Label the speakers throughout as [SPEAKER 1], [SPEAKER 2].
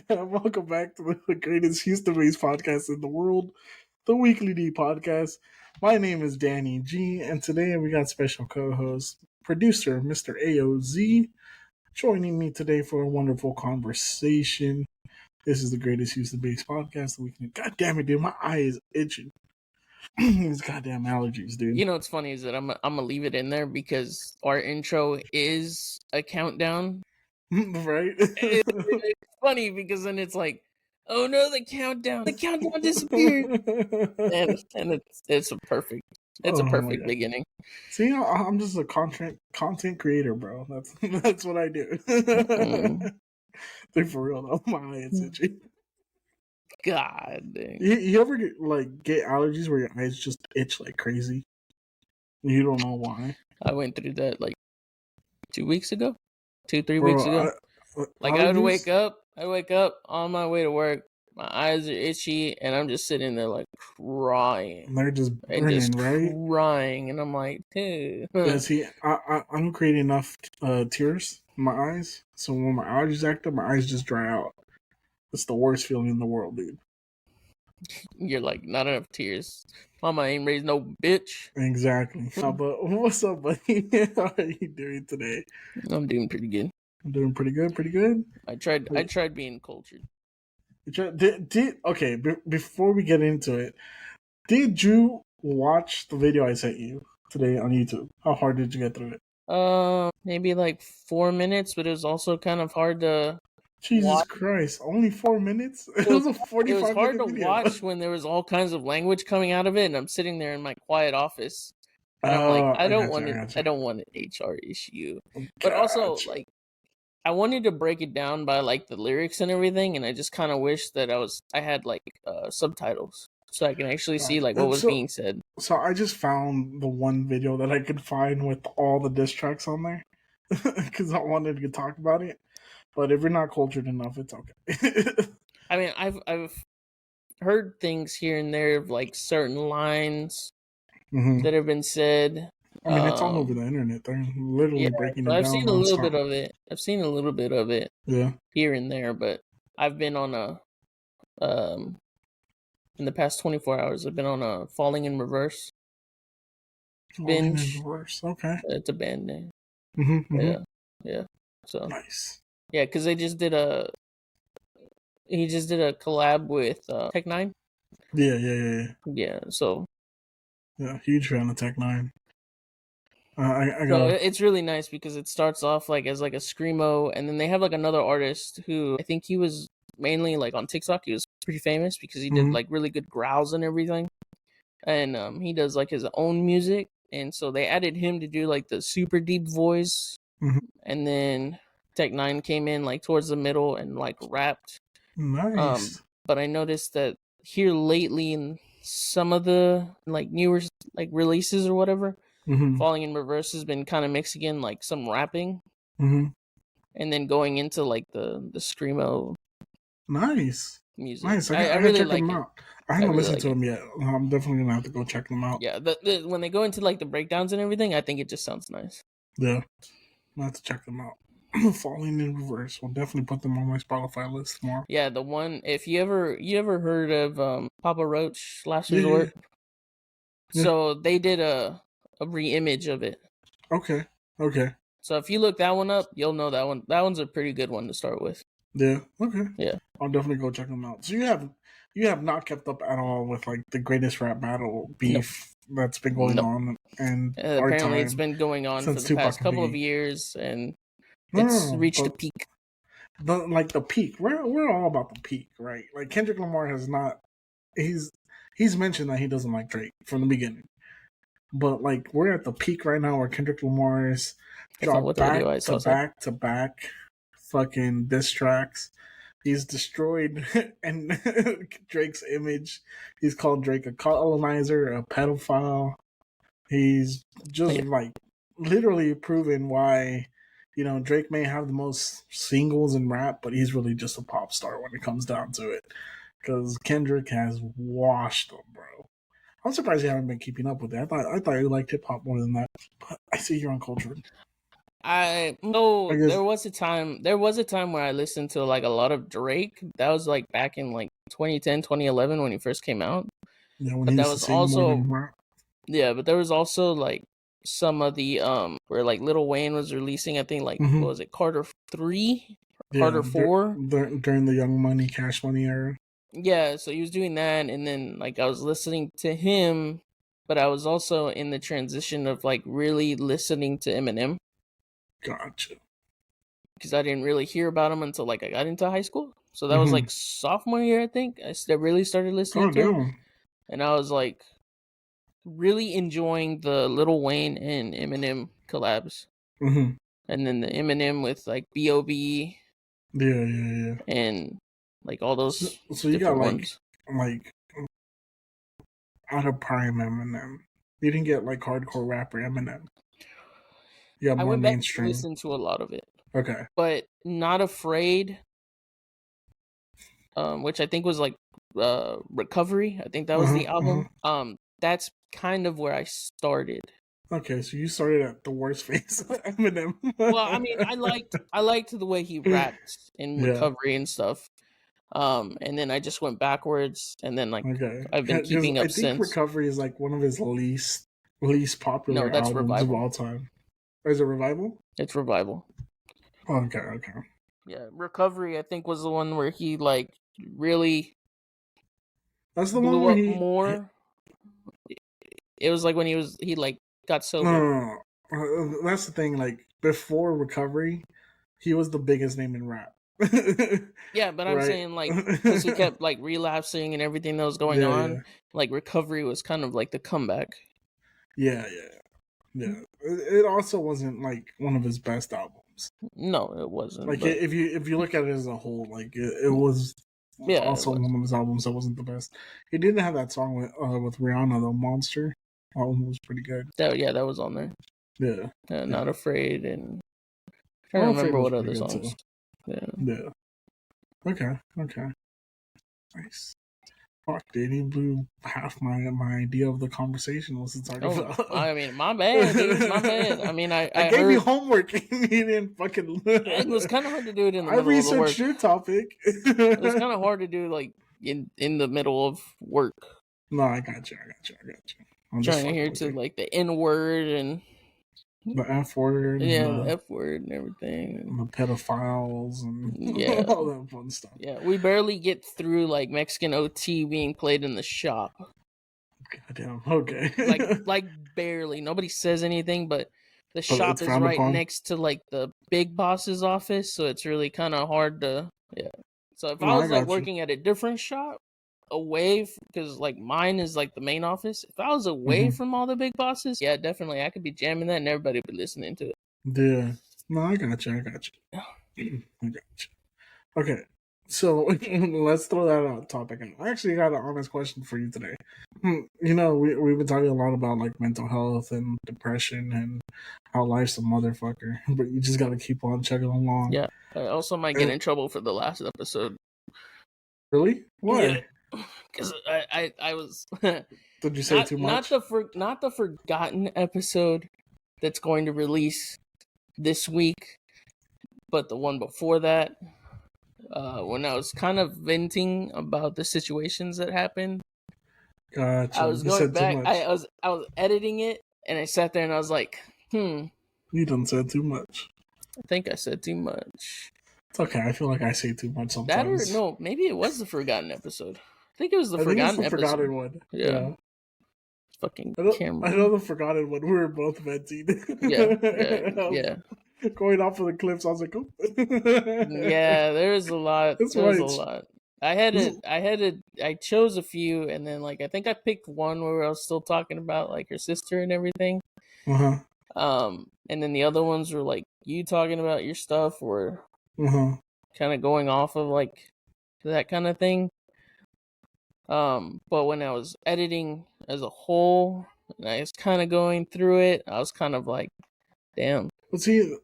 [SPEAKER 1] Welcome back to the greatest Houston-based podcast in the world, the Weekly D Podcast. My name is Danny G, and today we got special co-host, producer Mr. AOZ, joining me today for a wonderful conversation. This is the greatest Houston-based podcast. The Weekly. God damn it, dude, my eye is itching. These goddamn allergies, dude.
[SPEAKER 2] You know what's funny is that I'm gonna leave it in there because our intro is a countdown.
[SPEAKER 1] Right?
[SPEAKER 2] It's funny because then it's like, oh no, the countdown disappeared, and it's a perfect beginning.
[SPEAKER 1] See, I'm just a content creator, bro. That's what I do. Dude, for real though, my eye is itchy.
[SPEAKER 2] God dang.
[SPEAKER 1] You ever get allergies where your eyes just itch like crazy? You don't know why.
[SPEAKER 2] I went through that like 2 weeks ago, 3 weeks ago. I would wake up on my way to work. My eyes are itchy, and I'm just sitting there like crying.
[SPEAKER 1] And they're just burning, right?
[SPEAKER 2] Crying, and I'm like, dude.
[SPEAKER 1] Yeah, see, I don't create enough tears in my eyes, so when my allergies act up, my eyes just dry out. It's the worst feeling in the world, dude.
[SPEAKER 2] You're like, not enough tears. Mama ain't raised no bitch.
[SPEAKER 1] Exactly. But what's up, buddy? How are you doing today?
[SPEAKER 2] I'm doing pretty good.
[SPEAKER 1] I'm doing pretty good.
[SPEAKER 2] I tried being cultured.
[SPEAKER 1] Okay, before we get into it, did you watch the video I sent you today on YouTube? How hard did you get through it?
[SPEAKER 2] Maybe like 4 minutes, but it was also kind of hard to
[SPEAKER 1] Jesus Christ, only 4 minutes? It was a 45-minute video.
[SPEAKER 2] It was hard to watch when there was all kinds of language coming out of it, and I'm sitting there in my quiet office. And I'm like, I don't want an HR issue. But also, like, I wanted to break it down by like the lyrics and everything, and I just kind of wish that I had like subtitles so I can actually see like what was being said.
[SPEAKER 1] So I just found the one video that I could find with all the diss tracks on there because I wanted to talk about it. But if you're not cultured enough, it's okay.
[SPEAKER 2] I mean, I've heard things here and there of like certain lines that have been said.
[SPEAKER 1] I mean, it's all over the internet. They're literally breaking it down.
[SPEAKER 2] I've seen a little bit of it.
[SPEAKER 1] Yeah.
[SPEAKER 2] Here and there, but I've been on in the past 24 hours, I've been on a Falling in Reverse binge.
[SPEAKER 1] Okay.
[SPEAKER 2] It's a band name. Yeah. So
[SPEAKER 1] nice.
[SPEAKER 2] Yeah, because he just did a collab with Tech Nine. Yeah. So.
[SPEAKER 1] Yeah, huge fan of Tech Nine.
[SPEAKER 2] So it's really nice because it starts off like as like a screamo, and then they have like another artist who I think he was mainly like on TikTok. He was pretty famous because he did like really good growls and everything, and he does like his own music, and so they added him to do like the super deep voice, and then Tech Nine came in like towards the middle and like rapped.
[SPEAKER 1] Nice.
[SPEAKER 2] But I noticed that here lately in some of the like newer like releases or whatever. Falling in Reverse has been kind of mixing in like some rapping, and then going into like the screamo.
[SPEAKER 1] Nice
[SPEAKER 2] music.
[SPEAKER 1] Nice. I
[SPEAKER 2] really
[SPEAKER 1] check
[SPEAKER 2] like
[SPEAKER 1] them
[SPEAKER 2] it.
[SPEAKER 1] out. I haven't
[SPEAKER 2] really
[SPEAKER 1] listened
[SPEAKER 2] like
[SPEAKER 1] to them yet. I'm definitely gonna have to go check them out.
[SPEAKER 2] Yeah, when they go into like the breakdowns and everything, I think it just sounds nice.
[SPEAKER 1] Yeah, I have to check them out. Falling in Reverse. We'll definitely put them on my Spotify list tomorrow.
[SPEAKER 2] Yeah, the one. If you ever heard of Papa Roach Last Resort? Yeah. So they did a re-image of it.
[SPEAKER 1] Okay.
[SPEAKER 2] So if you look that one up, you'll know that one. That one's a pretty good one to start with.
[SPEAKER 1] Yeah. Okay.
[SPEAKER 2] Yeah.
[SPEAKER 1] I'll definitely go check them out. So you have not kept up at all with like the greatest rap battle beef that's been going on, and
[SPEAKER 2] apparently it's been going on for the past couple of years, and it's reached a peak.
[SPEAKER 1] The peak. We're all about the peak, right? Like Kendrick Lamar has not. He's mentioned that he doesn't like Drake from the beginning. But like we're at the peak right now where Kendrick Lamar is dropped back to back fucking diss tracks. He's destroyed and Drake's image. He's called Drake a colonizer, a pedophile. He's just like literally proven why, Drake may have the most singles in rap, but he's really just a pop star when it comes down to it. Because Kendrick has washed them, bro. I'm surprised you haven't been keeping up with that. I thought you liked hip hop more than that. But I see you're uncultured.
[SPEAKER 2] There was a time where I listened to like a lot of Drake. That was like back in like 2010, 2011 when he first came out.
[SPEAKER 1] Yeah, when he used to sing more than rap.
[SPEAKER 2] Yeah, but there was also like some of the where like Lil Wayne was releasing, I think like what was it, Carter 3? Carter 4?
[SPEAKER 1] During the Young Money, Cash Money era.
[SPEAKER 2] Yeah, so he was doing that, and then like I was listening to him, but I was also in the transition of like really listening to Eminem.
[SPEAKER 1] Gotcha.
[SPEAKER 2] Because I didn't really hear about him until like I got into high school. So that was like sophomore year, I think. I really started listening to him. And I was like really enjoying the Lil Wayne and Eminem collabs. And then the Eminem with like B.O.B.
[SPEAKER 1] Yeah.
[SPEAKER 2] And like all those
[SPEAKER 1] so you got
[SPEAKER 2] ones.
[SPEAKER 1] like out of prime Eminem. You didn't get like hardcore rapper Eminem. You got more mainstream.
[SPEAKER 2] I listened to a lot of it.
[SPEAKER 1] Okay.
[SPEAKER 2] But Not Afraid, which I think was like Recovery. I think that was the album. That's kind of where I started.
[SPEAKER 1] Okay, so you started at the worst phase of Eminem.
[SPEAKER 2] Well, I mean, I liked the way he rapped in Recovery and stuff. And then I just went backwards, and then like I've been keeping up since.
[SPEAKER 1] I think Recovery is like one of his least popular albums
[SPEAKER 2] Revival.
[SPEAKER 1] of all time. Or is it Revival?
[SPEAKER 2] It's Revival.
[SPEAKER 1] Okay.
[SPEAKER 2] Yeah, Recovery I think was the one where he like really.
[SPEAKER 1] That's the one where he
[SPEAKER 2] more. It was like when he like got sober.
[SPEAKER 1] No. That's the thing. Like before Recovery, he was the biggest name in rap.
[SPEAKER 2] Yeah, but I'm saying like because he kept like relapsing and everything that was going on. Yeah. Like Recovery was kind of like the comeback.
[SPEAKER 1] Yeah. It also wasn't like one of his best albums.
[SPEAKER 2] No, it wasn't.
[SPEAKER 1] Like if you look at it as a whole, like it was. Yeah, also one of his albums that wasn't the best. He didn't have that song with Rihanna, though. Monster. That one was pretty good.
[SPEAKER 2] That was on there.
[SPEAKER 1] Yeah.
[SPEAKER 2] Not Afraid, and I can't remember what other songs.
[SPEAKER 1] Yeah. Okay. Nice. Fuck, dude, he blew half my idea of the conversation was to talk about.
[SPEAKER 2] I mean, my bad, dude. My bad. I mean, I
[SPEAKER 1] gave you homework and you didn't fucking.
[SPEAKER 2] It was kind of hard to do it in the middle of work.
[SPEAKER 1] I researched your topic.
[SPEAKER 2] It was kind of hard to do like in the middle of work.
[SPEAKER 1] No, I got you.
[SPEAKER 2] I'm trying to hear to like the N word and
[SPEAKER 1] the F word.
[SPEAKER 2] Yeah, the F word and everything.
[SPEAKER 1] And the pedophiles and all that fun stuff.
[SPEAKER 2] Yeah, we barely get through like Mexican OT being played in the shop.
[SPEAKER 1] Goddamn. Okay.
[SPEAKER 2] like barely. Nobody says anything, but the shop is right next to like the big boss's office, so it's really kind of hard to. Yeah. So if I was like working at a different shop, away, because like mine is like the main office. If I was away from all the big bosses, yeah, definitely I could be jamming that and everybody would be listening to it.
[SPEAKER 1] Yeah. No, I got you. Okay. So let's throw that out topic. I actually got an honest question for you today. You know, we've been talking a lot about like mental health and depression and how life's a motherfucker, but you just got to keep on chugging along.
[SPEAKER 2] Yeah. I also might get in trouble for the last episode.
[SPEAKER 1] Really? Why?
[SPEAKER 2] Because I was.
[SPEAKER 1] Did you say too much?
[SPEAKER 2] Not the forgotten episode that's going to release this week, but the one before that. When I was kind of venting about the situations that happened.
[SPEAKER 1] Gotcha.
[SPEAKER 2] I was going back. I was editing it, and I sat there and I was like, You
[SPEAKER 1] done said too much.
[SPEAKER 2] I think I said too much.
[SPEAKER 1] It's okay. I feel like I say too much sometimes.
[SPEAKER 2] That or no, maybe it was the forgotten episode. I think it was the forgotten episode.
[SPEAKER 1] Forgotten one. Yeah.
[SPEAKER 2] Fucking
[SPEAKER 1] camera. I know the forgotten one. We were both venting.
[SPEAKER 2] Yeah.
[SPEAKER 1] Going off of the cliffs, I was like, oh.
[SPEAKER 2] Yeah, there's a lot. There's a lot. I chose a few, and then like I think I picked one where I was still talking about like your sister and everything. And then the other ones were like you talking about your stuff, or kind of going off of like that kind of thing. But when I was editing as a whole, and I was kind of going through it, I was kind of like, damn.
[SPEAKER 1] But see,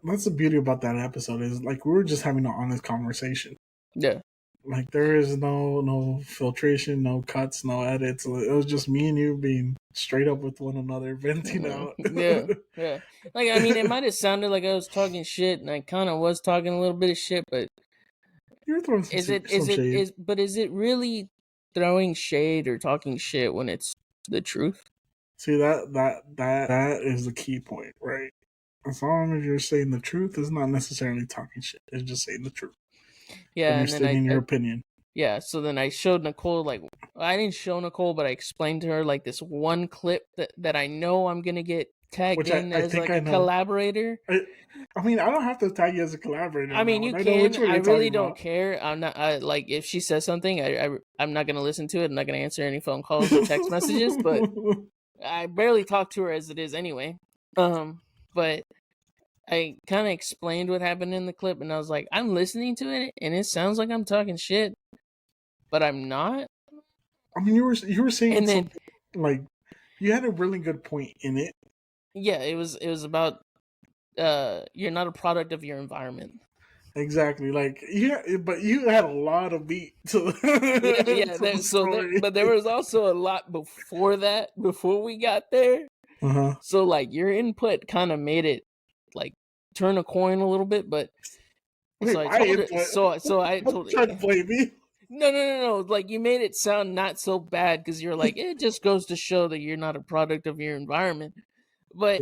[SPEAKER 1] that's the beauty about that episode is like we were just having an honest conversation.
[SPEAKER 2] Yeah.
[SPEAKER 1] Like there is no filtration, no cuts, no edits. It was just me and you being straight up with one another, venting out.
[SPEAKER 2] Yeah. Like I mean, it might have sounded like I was talking shit, and I kind of was talking a little bit of shit, but
[SPEAKER 1] You're throwing some shade.
[SPEAKER 2] is it really throwing shade or talking shit when it's the truth?
[SPEAKER 1] See that is the key point, right? As long as you're saying the truth, it's not necessarily talking shit. It's just saying the truth.
[SPEAKER 2] Yeah,
[SPEAKER 1] And you're
[SPEAKER 2] and then
[SPEAKER 1] stating your opinion.
[SPEAKER 2] Yeah, so then I showed Nicole, like, I didn't show Nicole, but I explained to her, like, this one clip that I know I'm going to get tagged
[SPEAKER 1] Which
[SPEAKER 2] in
[SPEAKER 1] I
[SPEAKER 2] as,
[SPEAKER 1] think
[SPEAKER 2] like,
[SPEAKER 1] I
[SPEAKER 2] a
[SPEAKER 1] know.
[SPEAKER 2] collaborator.
[SPEAKER 1] I mean, I don't have to tag you as a collaborator
[SPEAKER 2] I
[SPEAKER 1] on that
[SPEAKER 2] mean,
[SPEAKER 1] one.
[SPEAKER 2] you
[SPEAKER 1] I know which
[SPEAKER 2] can.
[SPEAKER 1] one
[SPEAKER 2] I
[SPEAKER 1] you're
[SPEAKER 2] really
[SPEAKER 1] talking
[SPEAKER 2] don't
[SPEAKER 1] about.
[SPEAKER 2] care. I'm not, like, if she says something, I'm not going to listen to it. I'm not going to answer any phone calls or text messages, but I barely talk to her as it is anyway. But I kind of explained what happened in the clip, and I was like, I'm listening to it, and it sounds like I'm talking shit, but I'm not.
[SPEAKER 1] I mean, you were saying
[SPEAKER 2] And then,
[SPEAKER 1] something like you had a really good point in it.
[SPEAKER 2] yeah, it was about you're not a product of your environment.
[SPEAKER 1] Exactly. Like but you had a lot of beat to
[SPEAKER 2] Yeah.
[SPEAKER 1] to the story.
[SPEAKER 2] But there was also a lot before that. Before we got there, so like your input kind of made it like turn a coin a little bit. But
[SPEAKER 1] Wait,
[SPEAKER 2] so I
[SPEAKER 1] my
[SPEAKER 2] told her.
[SPEAKER 1] input.
[SPEAKER 2] So I
[SPEAKER 1] Don't
[SPEAKER 2] told
[SPEAKER 1] try to play me.
[SPEAKER 2] no. Like you made it sound not so bad because you're like it just goes to show that you're not a product of your environment. But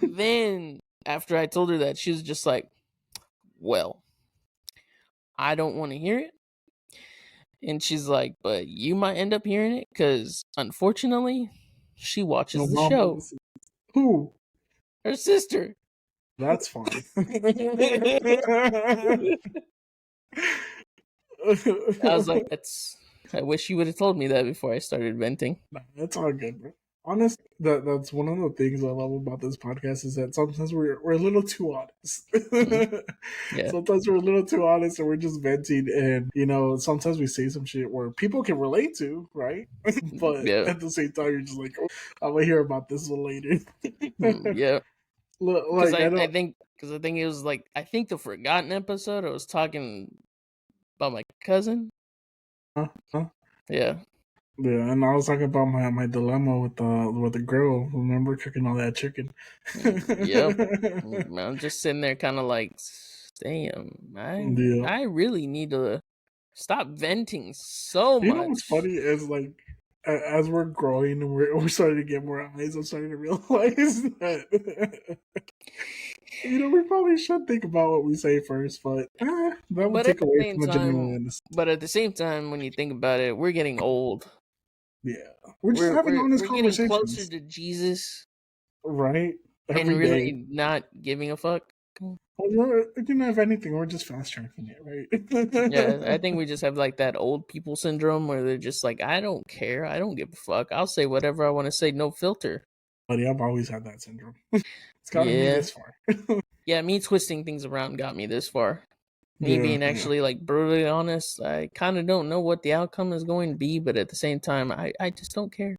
[SPEAKER 2] then after I told her that, she was just like, well, I don't want to hear it. And she's like, but you might end up hearing it because unfortunately, she
[SPEAKER 1] No,
[SPEAKER 2] watches the
[SPEAKER 1] mom,
[SPEAKER 2] show.
[SPEAKER 1] who?
[SPEAKER 2] Her sister.
[SPEAKER 1] That's fine.
[SPEAKER 2] I was like, I wish you would have told me that before I started venting.
[SPEAKER 1] Nah, that's all good, bro. Honest, that's one of the things I love about this podcast is that sometimes we're a little too honest.
[SPEAKER 2] Yeah.
[SPEAKER 1] Sometimes we're a little too honest and we're just venting, and sometimes we say some shit where people can relate to, right? But
[SPEAKER 2] Yeah.
[SPEAKER 1] at the same time, you're just like, oh, I'm gonna hear about this one later.
[SPEAKER 2] Yeah. Because
[SPEAKER 1] Like I don't.
[SPEAKER 2] I think it was like I think the forgotten episode I was talking about my cousin. Yeah.
[SPEAKER 1] Yeah, and I was talking about my dilemma with the grill. Remember cooking all that chicken?
[SPEAKER 2] Yep. I'm just sitting there, kind of like, damn,
[SPEAKER 1] Yeah.
[SPEAKER 2] I really need to stop venting so
[SPEAKER 1] You know what's
[SPEAKER 2] much.
[SPEAKER 1] funny is like as we're growing and we're starting to get more eyes, I'm starting to realize that we probably should think about what we say first, but that would
[SPEAKER 2] But at
[SPEAKER 1] take
[SPEAKER 2] the
[SPEAKER 1] away
[SPEAKER 2] same
[SPEAKER 1] from the
[SPEAKER 2] time,
[SPEAKER 1] genuineness.
[SPEAKER 2] when you think about it, we're getting old.
[SPEAKER 1] Yeah, we're just having honest
[SPEAKER 2] We're getting closer
[SPEAKER 1] conversations,
[SPEAKER 2] to Jesus,
[SPEAKER 1] right?
[SPEAKER 2] and
[SPEAKER 1] Every day.
[SPEAKER 2] really not giving a fuck.
[SPEAKER 1] Well, if anything, we're just fast tracking it,
[SPEAKER 2] Yeah, I
[SPEAKER 1] right?
[SPEAKER 2] think we just have like that old people syndrome where they're just like, I don't care, I don't give a fuck, I'll say whatever I want to say, no filter.
[SPEAKER 1] Buddy, I've always had that syndrome. It's gotten me
[SPEAKER 2] Yeah,
[SPEAKER 1] this far.
[SPEAKER 2] yeah, me twisting things around got me this far. Me
[SPEAKER 1] Yeah,
[SPEAKER 2] being
[SPEAKER 1] yeah.
[SPEAKER 2] actually like brutally honest, I kind of don't know what the outcome is going to be, but at the same time, I just don't care.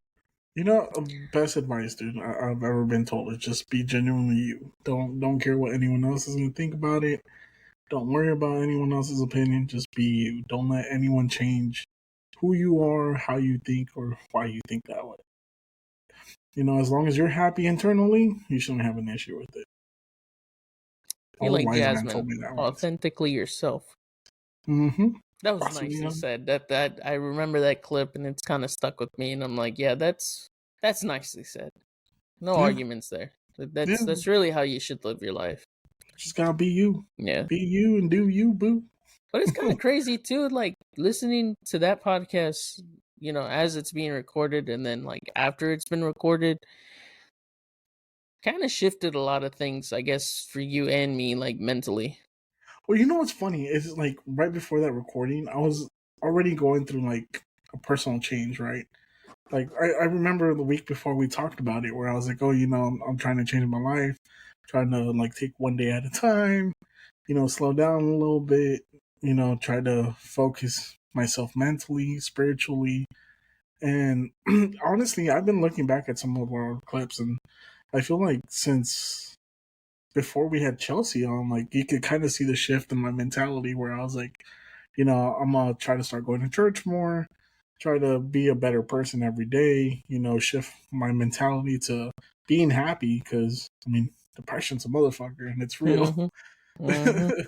[SPEAKER 1] Best advice, dude, I've ever been told is just be genuinely you. Don't care what anyone else is gonna think about it. Don't worry about anyone else's opinion. Just be you. Don't let anyone change who you are, how you think, or why you think that way. As long as you're happy internally, you shouldn't have an issue with it.
[SPEAKER 2] Be
[SPEAKER 1] All the
[SPEAKER 2] like
[SPEAKER 1] wise man told
[SPEAKER 2] Jasmine,
[SPEAKER 1] me that once.
[SPEAKER 2] authentically yourself.
[SPEAKER 1] Mm-hmm.
[SPEAKER 2] That was
[SPEAKER 1] Possibly,
[SPEAKER 2] nicely
[SPEAKER 1] yeah.
[SPEAKER 2] said. That I remember that clip, and it's kind of stuck with me. And I'm like, yeah, that's nicely said. No
[SPEAKER 1] Yeah.
[SPEAKER 2] arguments there.
[SPEAKER 1] Yeah.
[SPEAKER 2] That's really how you should live your life.
[SPEAKER 1] Just gotta be you.
[SPEAKER 2] Yeah.
[SPEAKER 1] Be you and do you, boo.
[SPEAKER 2] But it's kind of crazy too, like listening to that podcast, as it's being recorded, and then like after it's been recorded, kind of shifted a lot of things, I guess, for you and me, like mentally.
[SPEAKER 1] Well, you know what's funny is like right before that recording, I was already going through like a personal change, right? Like I remember the week before we talked about it, where I was like, oh, I'm trying to change my life, trying to like take one day at a time, slow down a little bit, try to focus myself mentally, spiritually, and honestly, I've been looking back at some of our clips, and I feel like since before we had Chelsea on, like you could kind of see the shift in my mentality where I was like, I'm gonna try to start going to church more, try to be a better person every day. Shift my mentality to being happy because depression's a motherfucker and it's real.
[SPEAKER 2] Mm-hmm. Mm-hmm.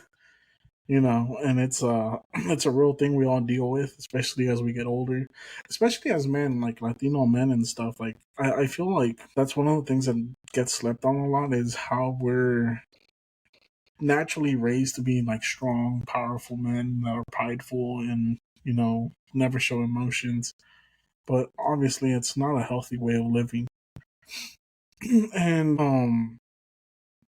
[SPEAKER 1] And it's a real thing we all deal with, especially as we get older, especially as men, like Latino men and stuff. Like I feel like that's one of the things that gets slept on a lot is how we're naturally raised to be like strong, powerful men that are prideful and never show emotions. But obviously, it's not a healthy way of living, and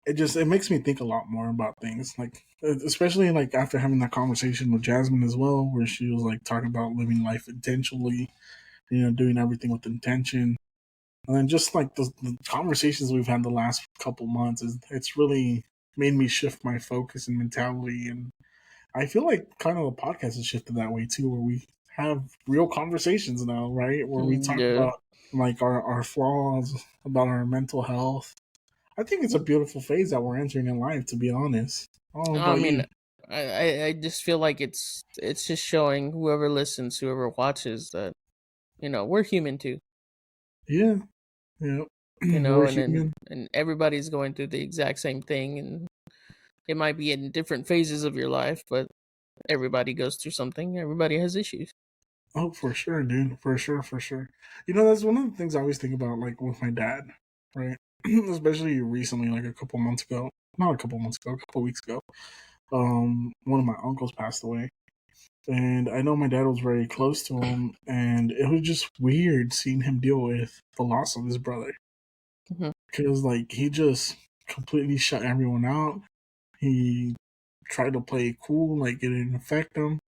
[SPEAKER 1] it makes me think a lot more about things, like especially like after having that conversation with Jasmine as well, where she was like talking about living life intentionally, doing everything with intention. And then just like the conversations we've had the last couple months, it's really made me shift my focus and mentality. And I feel like kind of the podcast has shifted that way too, where we have real conversations now, right? Where we talk
[SPEAKER 2] Yeah.
[SPEAKER 1] about like our flaws, about our mental health. I think it's a beautiful phase that we're entering in life, to be honest. Oh,
[SPEAKER 2] I
[SPEAKER 1] about you?
[SPEAKER 2] mean, I just feel like it's just showing whoever listens, whoever watches, that we're human too.
[SPEAKER 1] Yeah, yeah. We're
[SPEAKER 2] And then
[SPEAKER 1] human.
[SPEAKER 2] and everybody's going through the exact same thing, and it might be in different phases of your life, but everybody goes through something. Everybody has issues.
[SPEAKER 1] Oh, for sure, dude. For sure, for sure. That's one of the things I always think about, like with my dad, right? Especially recently, like a couple months ago. Not a couple months ago, a couple weeks ago. One of my uncles passed away. And I know my dad was very close to him, and it was just weird seeing him deal with the loss of his brother.
[SPEAKER 2] Mm-hmm.
[SPEAKER 1] Because, like, he just completely shut everyone out. He tried to play it cool, like, it didn't affect him.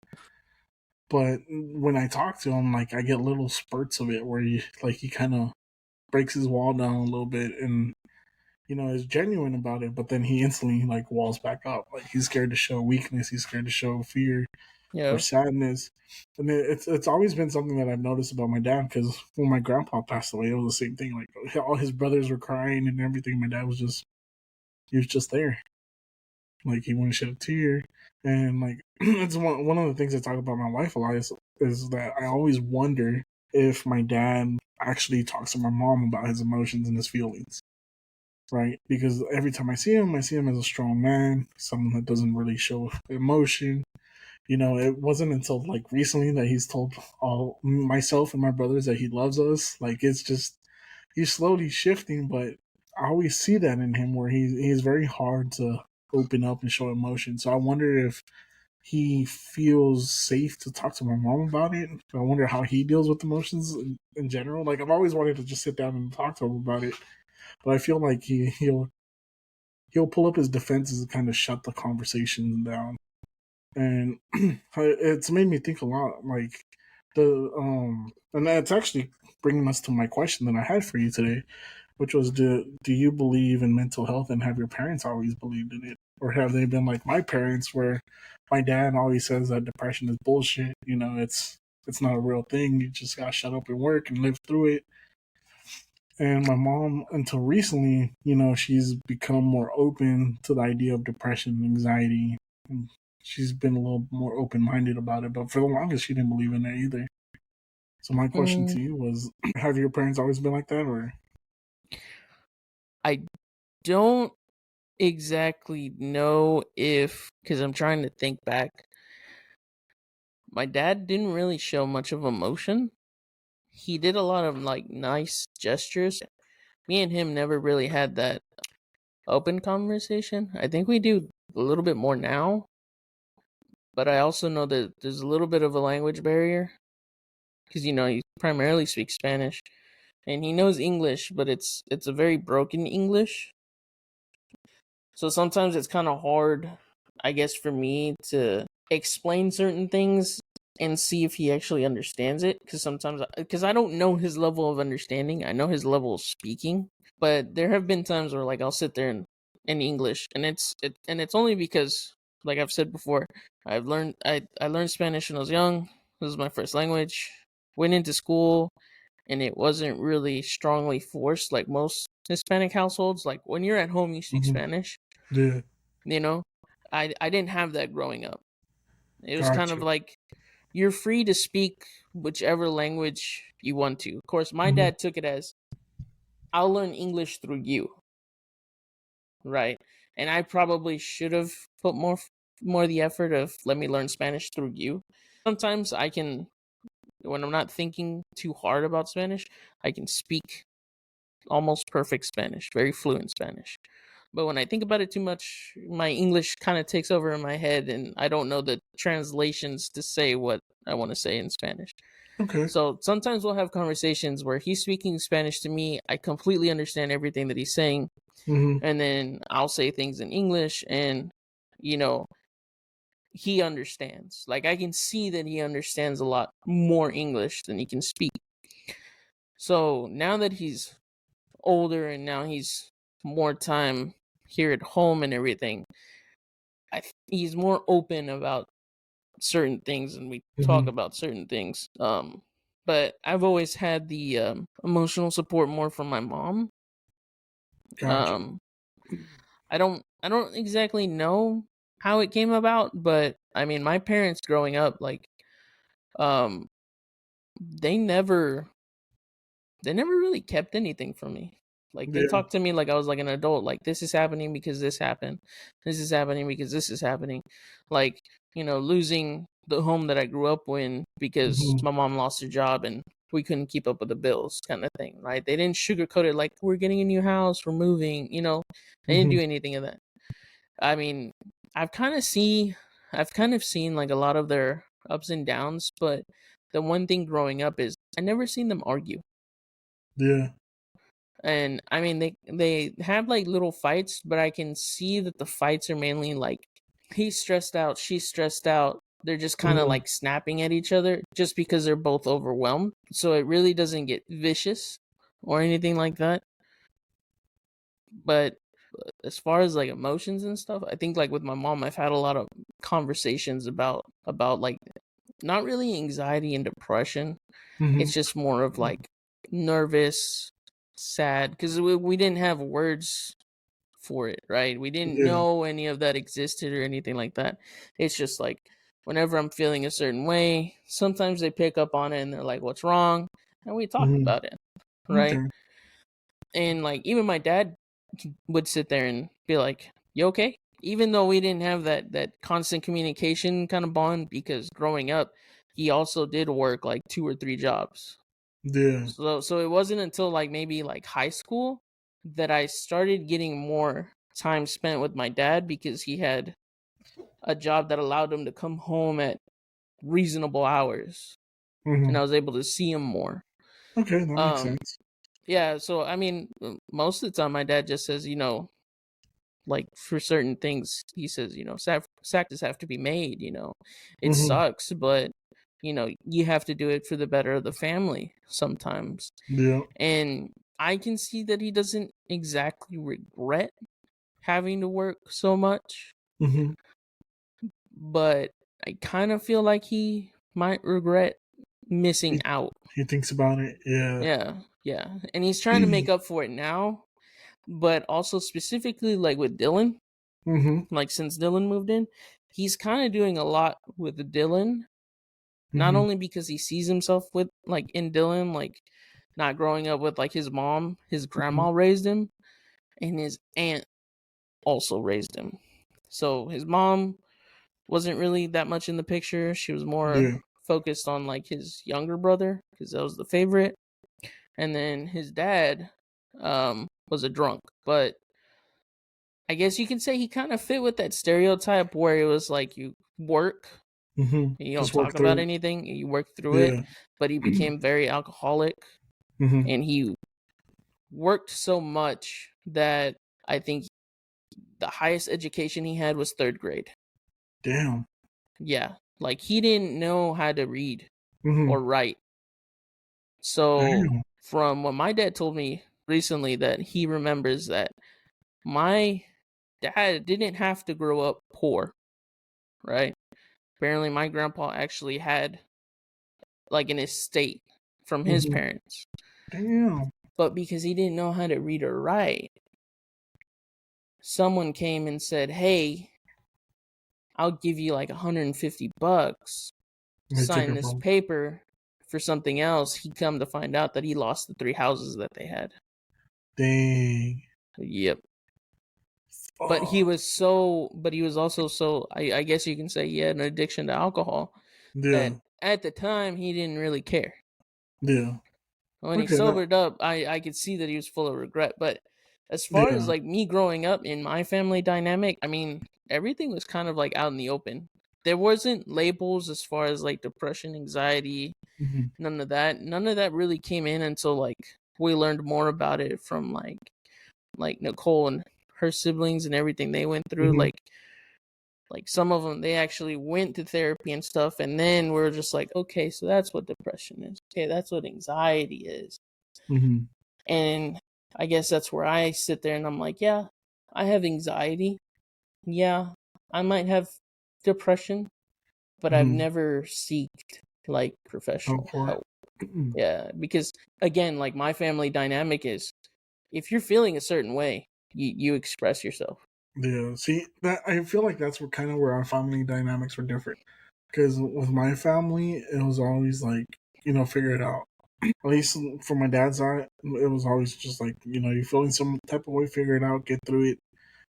[SPEAKER 1] But when I talk to him, like, I get little spurts of it where he kind of breaks his wall down a little bit and, is genuine about it. But then he instantly, like, walls back up. Like, he's scared to show weakness. He's scared to show fear or
[SPEAKER 2] Yeah.
[SPEAKER 1] sadness. And it's always been something that I've noticed about my dad because when my grandpa passed away, it was the same thing. Like all his brothers were crying and everything. My dad was just there. Like he wouldn't shed a tear. And like it's one of the things I talk about my wife a lot is that I always wonder if my dad actually talks to my mom about his emotions and his feelings. Right? Because every time I see him as a strong man, someone that doesn't really show emotion. It wasn't until like recently that he's told all myself and my brothers that he loves us. Like it's just he's slowly shifting, but I always see that in him where he's very hard to open up and show emotion. So I wonder if he feels safe to talk to my mom about it. I wonder how he deals with emotions in general. Like I've always wanted to just sit down and talk to him about it, but I feel like he'll pull up his defenses and kind of shut the conversation down. And it's made me think a lot. Like and that's actually bringing us to my question that I had for you today, which was, do you believe in mental health, and have your parents always believed in it, or have they been like my parents, where my dad always says that depression is bullshit? It's not a real thing. You just gotta shut up and work and live through it. And my mom, until recently, she's become more open to the idea of depression and anxiety. And she's been a little more open minded about it. But for the longest, she didn't believe in it either. So my question
[SPEAKER 2] Mm,
[SPEAKER 1] to you was: have your parents always been like that, or?
[SPEAKER 2] I don't exactly know if, because I'm trying to think back. My dad didn't really show much of emotion. He did a lot of like nice gestures. Me and him never really had that open conversation. I think we do a little bit more now, but I also know that there's a little bit of a language barrier because he primarily speaks Spanish and he knows English, but it's a very broken English. So sometimes it's kind of hard, I guess, for me to explain certain things and see if he actually understands it. Because I don't know his level of understanding, I know his level of speaking. But there have been times where like I'll sit there in English, and it's only because, like I've said before, I learned Spanish when I was young. This was my first language. Went into school, and it wasn't really strongly forced like most Hispanic households. Like when you're at home, you speak
[SPEAKER 1] Mm-hmm.
[SPEAKER 2] Spanish.
[SPEAKER 1] Yeah.
[SPEAKER 2] You know, I didn't have that growing up. It was kind of
[SPEAKER 1] Gotcha.
[SPEAKER 2] like you're free to speak whichever language you want to. Of course, my
[SPEAKER 1] Mm-hmm.
[SPEAKER 2] dad took it as I'll learn English through you, right? And I probably should have put more the effort of let me learn Spanish through you. Sometimes I can, when I'm not thinking too hard about Spanish, I can speak almost perfect Spanish, very fluent Spanish. But when I think about it too much, my English kind of takes over in my head and I don't know the translations to say what I want to say in Spanish.
[SPEAKER 1] Okay.
[SPEAKER 2] So sometimes we'll have conversations where he's speaking Spanish to me. I completely understand everything that he's saying.
[SPEAKER 1] Mm-hmm.
[SPEAKER 2] And then I'll say things in English and, you know, he understands. Like I can see that he understands a lot more English than he can speak. So now that he's older and now he's more time here at home and everything, he's more open about certain things and we talk
[SPEAKER 1] Mm-hmm.
[SPEAKER 2] about certain things. But I've always had the emotional support more from my mom.
[SPEAKER 1] Gotcha.
[SPEAKER 2] Um, I don't exactly know how it came about, but I mean, my parents growing up, like, um, they never really kept anything from me. Like they
[SPEAKER 1] Yeah.
[SPEAKER 2] talked to me like I was like an adult. Like this is happening because this happened. This is happening because this is happening. Like, losing the home that I grew up in because
[SPEAKER 1] Mm-hmm.
[SPEAKER 2] my mom lost her job and we couldn't keep up with the bills kind of thing, right? They didn't sugarcoat it like we're getting a new house, we're moving, They didn't
[SPEAKER 1] Mm-hmm.
[SPEAKER 2] do anything of that. I mean, I've kind of see I've kind of seen like a lot of their ups and downs, but the one thing growing up is I never seen them argue.
[SPEAKER 1] Yeah.
[SPEAKER 2] And I mean they have like little fights, but I can see that the fights are mainly like he's stressed out, she's stressed out. They're just kind of
[SPEAKER 1] Mm-hmm.
[SPEAKER 2] like snapping at each other just because they're both overwhelmed. So it really doesn't get vicious or anything like that. But as far as like emotions and stuff, I think like with my mom I've had a lot of conversations about like not really anxiety and depression.
[SPEAKER 1] Mm-hmm.
[SPEAKER 2] It's just more of like nervous, sad because we didn't have words for it, right? We didn't
[SPEAKER 1] Yeah.
[SPEAKER 2] know any of that existed or anything like that. It's just like whenever I'm feeling a certain way, sometimes they pick up on it and they're like, "What's wrong?" And we talk
[SPEAKER 1] Mm-hmm.
[SPEAKER 2] about it, right?
[SPEAKER 1] Okay.
[SPEAKER 2] And like even my dad would sit there and be like, "You okay?" Even though we didn't have that constant communication kind of bond because growing up, he also did work like 2 or 3 jobs.
[SPEAKER 1] Yeah.
[SPEAKER 2] So it wasn't until like maybe like high school that I started getting more time spent with my dad because he had a job that allowed him to come home at reasonable hours and
[SPEAKER 1] Mm-hmm.
[SPEAKER 2] I was able to see him more.
[SPEAKER 1] Okay, that makes
[SPEAKER 2] Um
[SPEAKER 1] sense.
[SPEAKER 2] yeah, so I mean most of the time my dad just says, like for certain things he says, sacrifices have to be made, It
[SPEAKER 1] Mm-hmm.
[SPEAKER 2] sucks, but you have to do it for the better of the family sometimes.
[SPEAKER 1] Yeah.
[SPEAKER 2] And I can see that he doesn't exactly regret having to work so much,
[SPEAKER 1] Mm-hmm.
[SPEAKER 2] but I kind of feel like he might regret missing
[SPEAKER 1] He,
[SPEAKER 2] out.
[SPEAKER 1] he thinks about it. Yeah.
[SPEAKER 2] Yeah, yeah. And he's trying to make up for it now, but also specifically like with Dylan,
[SPEAKER 1] Mm-hmm.
[SPEAKER 2] like since Dylan moved in, he's kind of doing a lot with Dylan, not
[SPEAKER 1] Mm-hmm.
[SPEAKER 2] only because he sees himself with like in Dylan, like not growing up with like his mom, his
[SPEAKER 1] Mm-hmm.
[SPEAKER 2] grandma raised him, and his aunt also raised him. So his mom wasn't really that much in the picture. She was more
[SPEAKER 1] Yeah.
[SPEAKER 2] focused on like his younger brother because that was the favorite. And then his dad was a drunk, but I guess you can say he kind of fit with that stereotype where it was like you work
[SPEAKER 1] Mm-hmm.
[SPEAKER 2] and you don't
[SPEAKER 1] Just work
[SPEAKER 2] talk about
[SPEAKER 1] through it.
[SPEAKER 2] anything and you work through it,
[SPEAKER 1] Yeah.
[SPEAKER 2] but he became very alcoholic
[SPEAKER 1] Mm-hmm.
[SPEAKER 2] and he worked so much that I think the highest education he had was 3rd grade.
[SPEAKER 1] Damn.
[SPEAKER 2] Yeah, like he didn't know how to read
[SPEAKER 1] Mm-hmm.
[SPEAKER 2] or write. So,
[SPEAKER 1] Damn.
[SPEAKER 2] from what my dad told me recently, that he remembers that my dad didn't have to grow up poor, right? Apparently, my grandpa actually had like an estate from his
[SPEAKER 1] Mm-hmm.
[SPEAKER 2] parents,
[SPEAKER 1] Damn.
[SPEAKER 2] but because he didn't know how to read or write, someone came and said, "Hey, I'll give you like $150 to
[SPEAKER 1] They took
[SPEAKER 2] sign
[SPEAKER 1] it
[SPEAKER 2] this
[SPEAKER 1] from.
[SPEAKER 2] paper for something else. He come to find out that he lost the 3 houses that they had.
[SPEAKER 1] Dang.
[SPEAKER 2] Yep. But he
[SPEAKER 1] Fuck.
[SPEAKER 2] was also so, I guess you can say he had an addiction to alcohol that
[SPEAKER 1] Yeah.
[SPEAKER 2] at the time he didn't really care.
[SPEAKER 1] Yeah.
[SPEAKER 2] When he
[SPEAKER 1] Okay. That.
[SPEAKER 2] sobered up, I could see that he was full of regret. But as far as
[SPEAKER 1] Yeah.
[SPEAKER 2] like me growing up in my family dynamic, I mean, everything was kind of like out in the open. There wasn't labels as far as like depression, anxiety,
[SPEAKER 1] Mm-hmm.
[SPEAKER 2] none of that. None of that really came in until like we learned more about it from like Nicole and her siblings and everything they went through.
[SPEAKER 1] Mm-hmm.
[SPEAKER 2] Like some of them, they actually went to therapy and stuff, and then we're just like, okay, so that's what depression is. Okay, that's what anxiety is.
[SPEAKER 1] Mm-hmm.
[SPEAKER 2] And I guess that's where I sit there and I'm like, yeah, I have anxiety. Yeah, I might have depression, but I've
[SPEAKER 1] Mm-hmm.
[SPEAKER 2] never seeked like
[SPEAKER 1] Go
[SPEAKER 2] professional
[SPEAKER 1] for it.
[SPEAKER 2] help. Yeah, because again, like my family dynamic is if you're feeling a certain way, you express yourself.
[SPEAKER 1] Yeah. See, that I feel like that's where our family dynamics were different. Because with my family, it was always like, figure it out. At least for my dad's side, it was always just like, you're feeling some type of way, figure it out, get through it.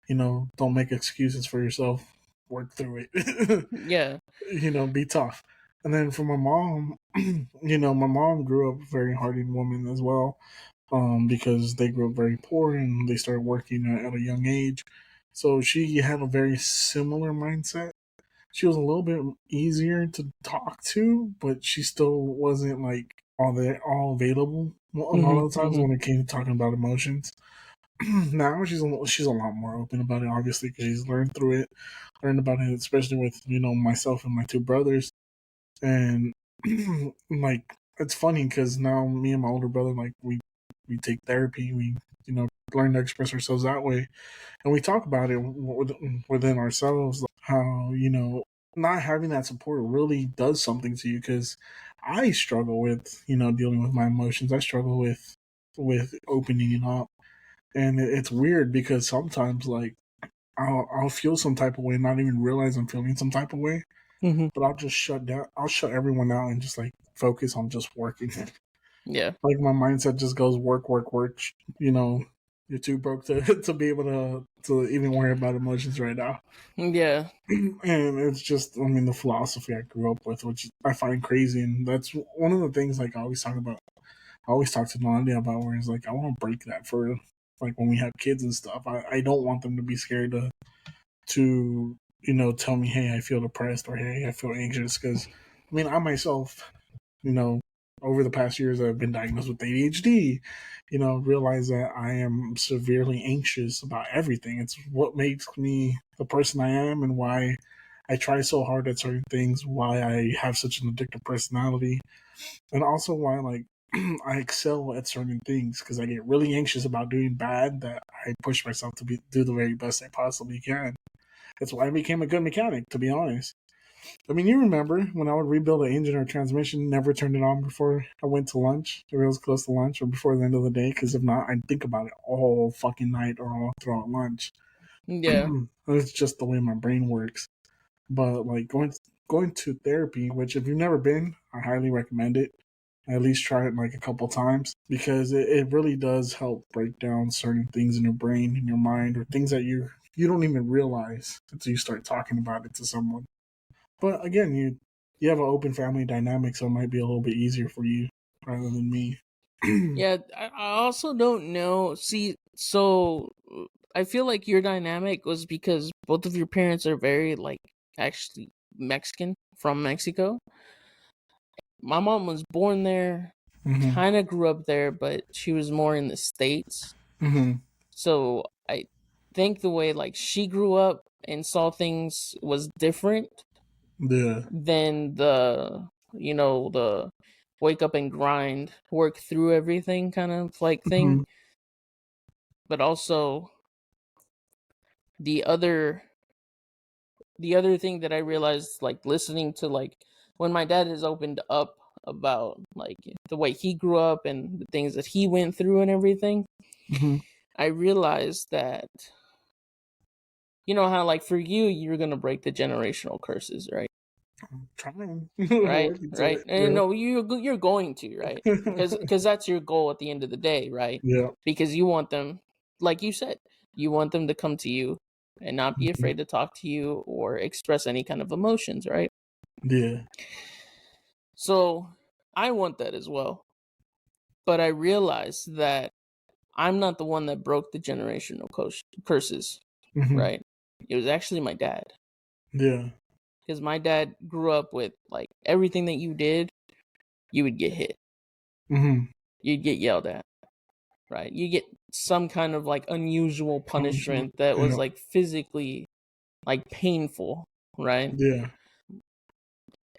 [SPEAKER 1] Don't make excuses for yourself. Work through it.
[SPEAKER 2] Yeah.
[SPEAKER 1] Be tough. And then for my mom, my mom grew up a very hardy woman as well, because they grew up very poor and they started working at a young age. So she had a very similar mindset. She was a little bit easier to talk to, but she still wasn't like all available a lot
[SPEAKER 2] Mhm.
[SPEAKER 1] of the times
[SPEAKER 2] Mhm.
[SPEAKER 1] when it came to talking about emotions. Now she's a lot more open about it, obviously, because she's learned about it, especially with myself and my two brothers. And like it's funny because now me and my older brother, like we take therapy, we learn to express ourselves that way, and we talk about it within ourselves, like how not having that support really does something to you. Because I struggle with dealing with my emotions. I struggle with opening up, and it's weird because sometimes like I'll feel some type of way, not even realize I'm feeling some type of way,
[SPEAKER 2] Mhm.
[SPEAKER 1] but I'll just shut down. I'll shut everyone out and just like focus on just working.
[SPEAKER 2] Yeah.
[SPEAKER 1] Like my mindset just goes work, work, work. You know, you're too broke to to be able to even worry about emotions right now.
[SPEAKER 2] Yeah.
[SPEAKER 1] And it's just, I mean, the philosophy I grew up with, which I find crazy, and that's one of the things like I always talk about. I always talk to Nadia about where it's like I want to break that for like when we have kids and stuff. I don't want them to be scared to tell me, hey, I feel depressed, or hey, I feel anxious, because I mean I myself, you know over the past years I've been diagnosed with ADHD. Realize that I am severely anxious about everything. It's what makes me the person I am, and why I try so hard at certain things, why I have such an addictive personality, and also why like I excel at certain things, because I get really anxious about doing bad, that I push myself to do the very best I possibly can. That's why I became a good mechanic, to be honest. I mean, you remember when I would rebuild an engine or transmission, never turned it on before I went to lunch, if it was close to lunch, or before the end of the day, because if not, I'd think about it all fucking night or all throughout lunch.
[SPEAKER 2] Yeah.
[SPEAKER 1] It's just the way my brain works. But like going to therapy, which if you've never been, I highly recommend it. At least try it like a couple times, because it really does help break down certain things in your brain, in your mind, or things that you don't even realize until you start talking about it to someone. But again, you have an open family dynamic, so it might be a little bit easier for you rather than me.
[SPEAKER 2] Yeah, I also don't know. See, so I feel like your dynamic was because both of your parents are very like actually Mexican from Mexico. My mom was born there,
[SPEAKER 1] Mm-hmm.
[SPEAKER 2] kind of grew up there, but she was more in the States.
[SPEAKER 1] Mm-hmm.
[SPEAKER 2] So I think the way like she grew up and saw things was different
[SPEAKER 1] Yeah.
[SPEAKER 2] than the wake up and grind, work through everything kind of like thing.
[SPEAKER 1] Mm-hmm.
[SPEAKER 2] But also the other the other thing that I realized, like listening to like when my dad has opened up about like the way he grew up and the things that he went through and everything,
[SPEAKER 1] Mm-hmm.
[SPEAKER 2] I realized that you know how like for you, you're gonna break the generational curses, right?
[SPEAKER 1] I'm trying.
[SPEAKER 2] Right,
[SPEAKER 1] Working to
[SPEAKER 2] right.
[SPEAKER 1] it.
[SPEAKER 2] And no, you're going to, right? Because that's your goal at the end of the day, right?
[SPEAKER 1] Yeah.
[SPEAKER 2] Because you want them, like you said, you want them to come to you and not be afraid to talk to you or express any kind of emotions, right?
[SPEAKER 1] Yeah.
[SPEAKER 2] So I want that as well. But I realized that I'm not the one that broke the generational curses, right? It was actually my dad.
[SPEAKER 1] Yeah.
[SPEAKER 2] Because my dad grew up with like everything that you did, you would get hit. You'd get yelled at, right? You get some kind of like unusual punishment that was like physically like painful, right?
[SPEAKER 1] Yeah.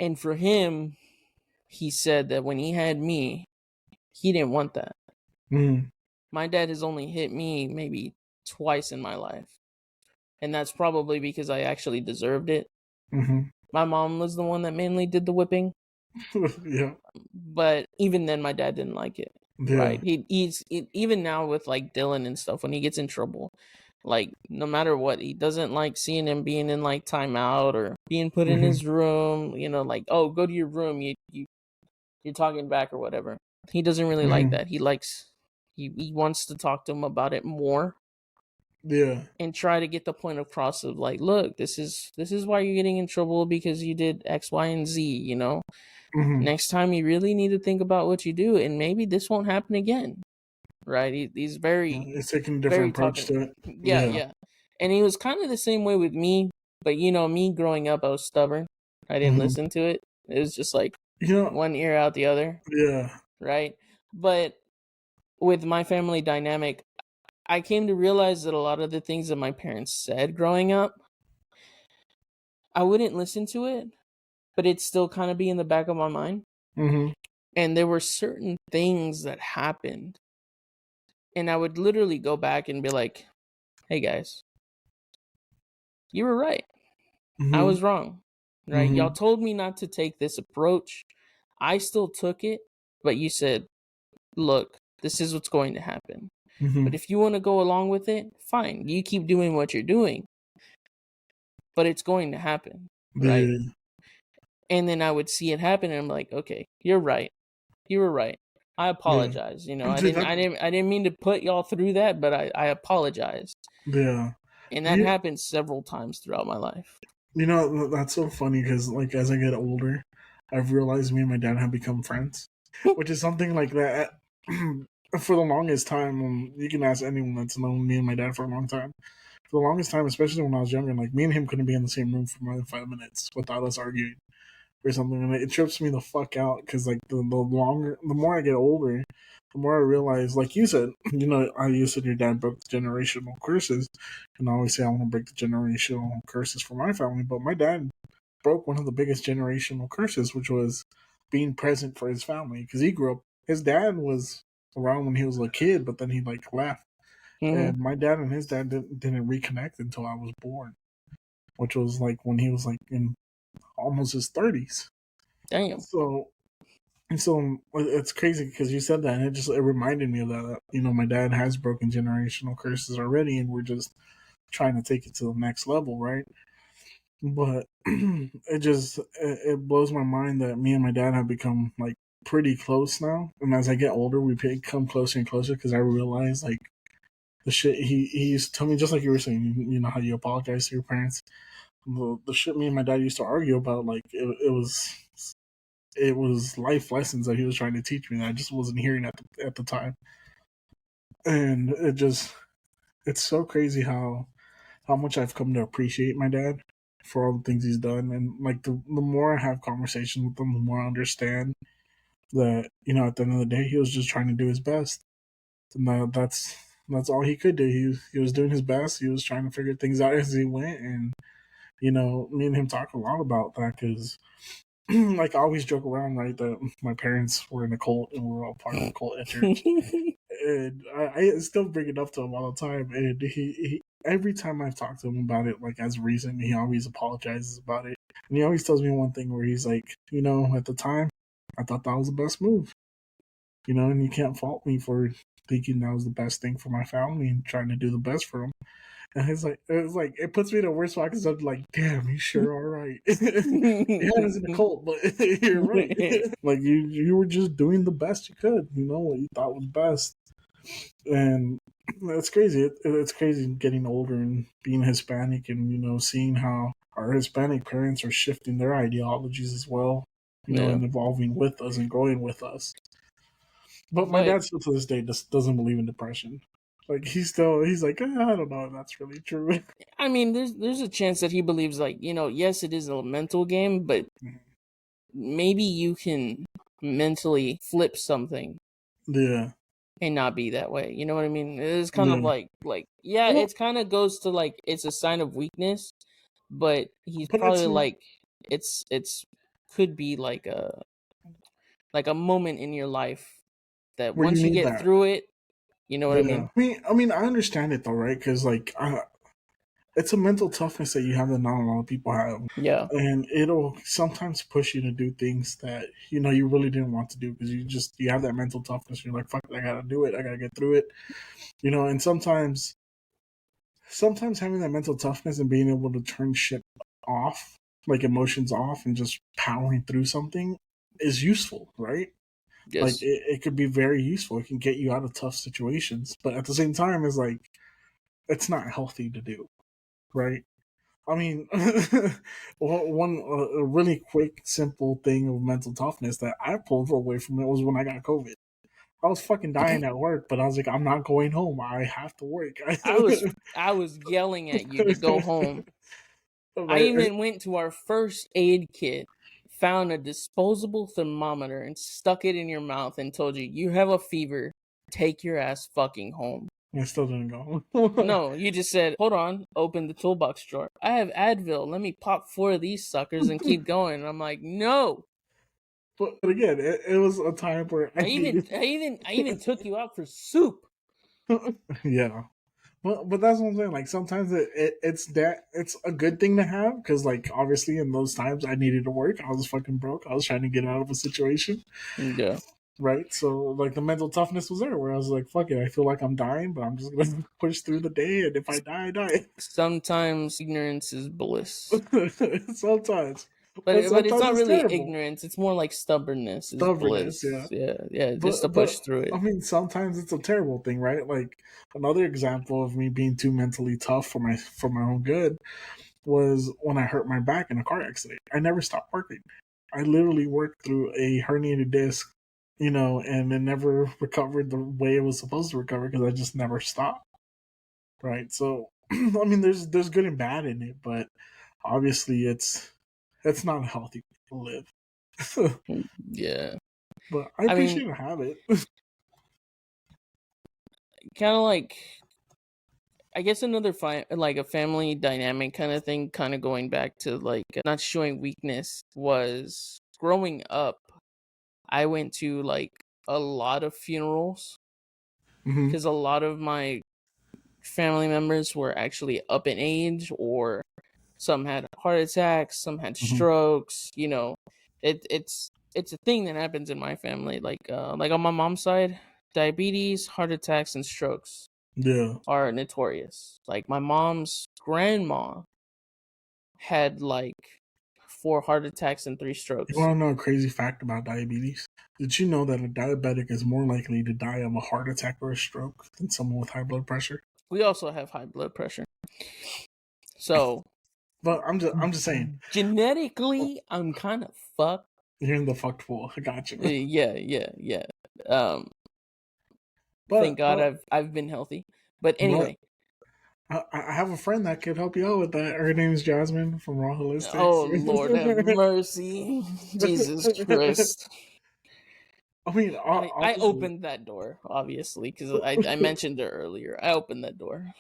[SPEAKER 2] And for him, he said that when he had me, he didn't want that. My dad has only hit me maybe twice in my life. And that's probably because I actually deserved it. My mom was the one that mainly did the whipping.
[SPEAKER 1] Yeah.
[SPEAKER 2] But even then, my dad didn't like it.
[SPEAKER 1] Yeah.
[SPEAKER 2] Right? He's even now with like Dylan and stuff, when he gets in trouble, like no matter what, he doesn't like seeing him being in like timeout or being put in his room. You know, like, oh, go to your room. You're talking back or whatever. He doesn't really like that. He likes he wants to talk to him about it more.
[SPEAKER 1] Yeah.
[SPEAKER 2] And try to get the point across of like, look, this is why you're getting in trouble, because you did X, Y, and Z, you know? Next time you really need to think about what you do, and maybe this won't happen again. Right? He's very,
[SPEAKER 1] It's taking a
[SPEAKER 2] very
[SPEAKER 1] different approach
[SPEAKER 2] talkative.
[SPEAKER 1] to it.
[SPEAKER 2] Yeah, yeah. And he was kind of the same way with me, but you know, me growing up, I was stubborn. I didn't listen to it. It was just like one ear out the other.
[SPEAKER 1] Yeah.
[SPEAKER 2] Right? But with my family dynamic, I came to realize that a lot of the things that my parents said growing up, I wouldn't listen to it, but it'd still kind of be in the back of my mind. And there were certain things that happened, and I would literally go back and be like, hey guys, you were right. I was wrong. Right? Y'all told me not to take this approach. I still took it, but you said, look, this is what's going to happen. But if you want to go along with it, fine. You keep doing what you're doing. But it's going to happen, right?
[SPEAKER 1] Yeah.
[SPEAKER 2] And then I would see it happen, and I'm like, okay, you're right. You were right. I apologize. You know, I didn't mean to put y'all through that, but I apologize.
[SPEAKER 1] Yeah.
[SPEAKER 2] And that happened several times throughout my life.
[SPEAKER 1] You know, that's so funny because, like, as I get older, I've realized me and my dad have become friends, which is something like that. For the longest time, you can ask anyone that's known me and my dad for a long time. For the longest time, especially when I was younger, like, me and him couldn't be in the same room for more than 5 minutes without us arguing or something. And it trips me the fuck out because, like, the more I get older, the more I realize, like you said, you know, you said your dad broke the generational curses, and I always say I want to break the generational curses for my family, but my dad broke one of the biggest generational curses, which was being present for his family, because he grew up. His dad was around when he was a kid, but then he like left, and my dad and his dad didn't reconnect until I was born, which was like when he was like in almost his 30s.
[SPEAKER 2] Damn.
[SPEAKER 1] So it's crazy because you said that, and it reminded me of that. You know, my dad has broken generational curses already, and we're just trying to take it to the next level, right? But it blows my mind that me and my dad have become like pretty close now, and as I get older, we become closer and closer because I realize like the shit he used to tell me, just like you were saying, you know how you apologize to your parents. The shit me and my dad used to argue about, like it was life lessons that he was trying to teach me that I just wasn't hearing at the time, and it's so crazy how much I've come to appreciate my dad for all the things he's done, and like the more I have conversations with him, the more I understand that, you know, at the end of the day, he was just trying to do his best, and that's all he could do. He was doing his best. He was trying to figure things out as he went, and you know, me and him talk a lot about that because like I always joke around, right, that my parents were in a cult and we were all part of the cult at church. And I still bring it up to him all the time. And he every time I've talked to him about it, like as recent, he always apologizes about it. And he always tells me one thing where he's like, you know, at the time, I thought that was the best move. You know, and you can't fault me for thinking that was the best thing for my family and trying to do the best for them. And it's like it puts me in a worse spot because I'm like, damn, you sure are right. Yeah, it's in a cult, but you're right. Like you were just doing the best you could, you know, what you thought was best. And it's crazy. It's crazy getting older and being Hispanic, and you know, seeing how our Hispanic parents are shifting their ideologies as well, you know,
[SPEAKER 2] Yeah.
[SPEAKER 1] and evolving with us and growing with us. But my
[SPEAKER 2] But
[SPEAKER 1] dad still to this day just doesn't believe in depression. Like he's like, I don't know if that's really true.
[SPEAKER 2] I mean, there's a chance that he believes, like, you know, yes, it is a mental game, but maybe you can mentally flip something
[SPEAKER 1] Yeah,
[SPEAKER 2] and not be that way. You know what I mean? It's kind of
[SPEAKER 1] yeah.
[SPEAKER 2] like yeah,
[SPEAKER 1] Well,
[SPEAKER 2] it's kind of goes to like it's a sign of weakness, but he's
[SPEAKER 1] but
[SPEAKER 2] probably like it's could be like a moment in your life that
[SPEAKER 1] where you
[SPEAKER 2] once you
[SPEAKER 1] need
[SPEAKER 2] get
[SPEAKER 1] that.
[SPEAKER 2] through it, you know what I
[SPEAKER 1] Yeah,
[SPEAKER 2] mean?
[SPEAKER 1] I mean, I understand it though, right? Because like, it's a mental toughness that you have that not a lot of people have,
[SPEAKER 2] Yeah.
[SPEAKER 1] and it'll sometimes push you to do things that you know you really didn't want to do because you have that mental toughness. You're like, fuck it, I gotta do it. I gotta get through it. You know, and sometimes having that mental toughness and being able to turn shit off, like emotions off, and just powering through something is useful, right? Like
[SPEAKER 2] Yes.
[SPEAKER 1] it could be very useful. It can get you out of tough situations, but at the same time, it's like it's not healthy to do, right? I mean, one a really quick, simple thing of mental toughness that I pulled away from it was when I got COVID. I was fucking dying at work, but I was like, I'm not going home. I have to work.
[SPEAKER 2] I was yelling at you to go home. I
[SPEAKER 1] Right?
[SPEAKER 2] even went to our first aid kit, found a disposable thermometer and stuck it in your mouth and told you, you have a fever, take your ass fucking home.
[SPEAKER 1] I still didn't go.
[SPEAKER 2] No, you just said, hold on, open the toolbox drawer. I have Advil. Let me pop 4 of these suckers and keep going. And I'm like, no.
[SPEAKER 1] But again, it was a time where I needed.
[SPEAKER 2] I even took you out for soup.
[SPEAKER 1] Yeah. But that's what I'm saying. Like sometimes it's a good thing to have because like obviously in those times I needed to work. I was fucking broke. I was trying to get out of a situation,
[SPEAKER 2] Yeah.
[SPEAKER 1] right? So like the mental toughness was there where I was like, fuck it. I feel like I'm dying, but I'm just gonna push through the day. And if I die, I die.
[SPEAKER 2] Sometimes ignorance is bliss.
[SPEAKER 1] Sometimes, but
[SPEAKER 2] But it's
[SPEAKER 1] sometimes
[SPEAKER 2] not
[SPEAKER 1] it's
[SPEAKER 2] really
[SPEAKER 1] terrible.
[SPEAKER 2] ignorance. It's more like stubbornness is
[SPEAKER 1] Stubbornness, yeah.
[SPEAKER 2] bliss. Yeah, yeah, just to
[SPEAKER 1] But
[SPEAKER 2] push through it.
[SPEAKER 1] I mean, sometimes it's a terrible thing, right? Like another example of me being too mentally tough for my own good was when I hurt my back in a car accident. I never stopped working. I literally worked through a herniated disc, you know, and it never recovered the way it was supposed to recover because I just never stopped. Right. So I mean, there's good and bad in it, but obviously it's not a healthy way to live.
[SPEAKER 2] Yeah.
[SPEAKER 1] But I
[SPEAKER 2] I mean,
[SPEAKER 1] appreciate a habit.
[SPEAKER 2] kind of like I guess another like a family dynamic kind of thing, kind of going back to like not showing weakness was growing up. I went to like a lot of funerals
[SPEAKER 1] Hmm.
[SPEAKER 2] because a lot of my family members were actually up in age, or some had heart attacks, some had
[SPEAKER 1] Hmm.
[SPEAKER 2] strokes. You know, it's a thing that happens in my family. Like on my mom's side, diabetes, heart attacks, and strokes
[SPEAKER 1] Yeah.
[SPEAKER 2] are notorious. Like my mom's grandma had like 4 heart attacks and 3
[SPEAKER 1] You
[SPEAKER 2] strokes.
[SPEAKER 1] want to know a crazy fact about diabetes? Did you know that a diabetic is more likely to die of a heart attack or a stroke than someone with high blood pressure?
[SPEAKER 2] We also have high blood pressure. So
[SPEAKER 1] But I'm just saying,
[SPEAKER 2] genetically, I'm kind of fucked.
[SPEAKER 1] you're in the fucked pool. I got you.
[SPEAKER 2] Yeah, yeah, yeah. Um, thank
[SPEAKER 1] But
[SPEAKER 2] God
[SPEAKER 1] but
[SPEAKER 2] I've been healthy. But
[SPEAKER 1] but
[SPEAKER 2] anyway,
[SPEAKER 1] I have a friend that could help you out with that. Her name's Jasmine from Raw Holistics.
[SPEAKER 2] oh Lord have mercy, Jesus Christ.
[SPEAKER 1] I mean,
[SPEAKER 2] I
[SPEAKER 1] honestly,
[SPEAKER 2] opened that door, obviously, because I mentioned it earlier. I opened that door.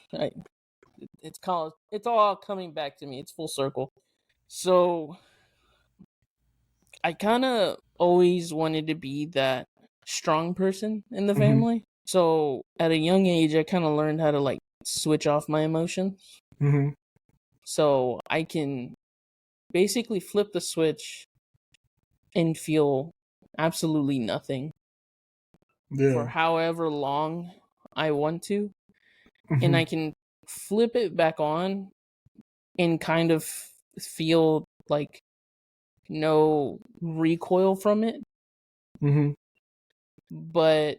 [SPEAKER 2] It's all coming back to me. It's full circle. So I kind of always wanted to be that strong person in the
[SPEAKER 1] hmm,
[SPEAKER 2] family. So at a young age, I kind of learned how to like switch off my emotions.
[SPEAKER 1] hmm,
[SPEAKER 2] So I can basically flip the switch and feel absolutely nothing for
[SPEAKER 1] yeah,
[SPEAKER 2] however long I want to. And
[SPEAKER 1] hmm,
[SPEAKER 2] I can flip it back on and kind of feel like no recoil from it.
[SPEAKER 1] Mm-hmm.
[SPEAKER 2] But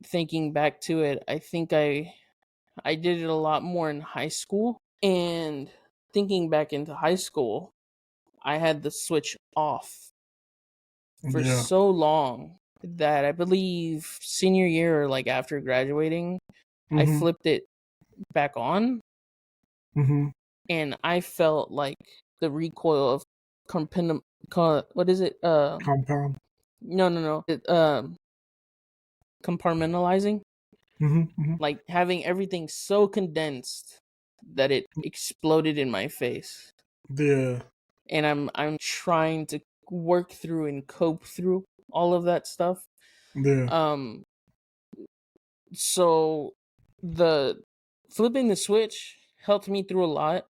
[SPEAKER 2] thinking back to it, I think I did it a lot more in high school. And thinking back into high school, I had the switch off for
[SPEAKER 1] Yeah.
[SPEAKER 2] so long that I believe senior year or like after graduating, I
[SPEAKER 1] Mm-hmm.
[SPEAKER 2] flipped it back on.
[SPEAKER 1] Mm-hmm.
[SPEAKER 2] And I felt like the recoil of what is it?
[SPEAKER 1] Compound.
[SPEAKER 2] No. Compartmentalizing,
[SPEAKER 1] Mm-hmm. Mm-hmm.
[SPEAKER 2] like having everything so condensed that it exploded in my face.
[SPEAKER 1] Yeah.
[SPEAKER 2] And I'm trying to work through and cope through all of that stuff.
[SPEAKER 1] Yeah.
[SPEAKER 2] So the flipping the switch helped me through a lot,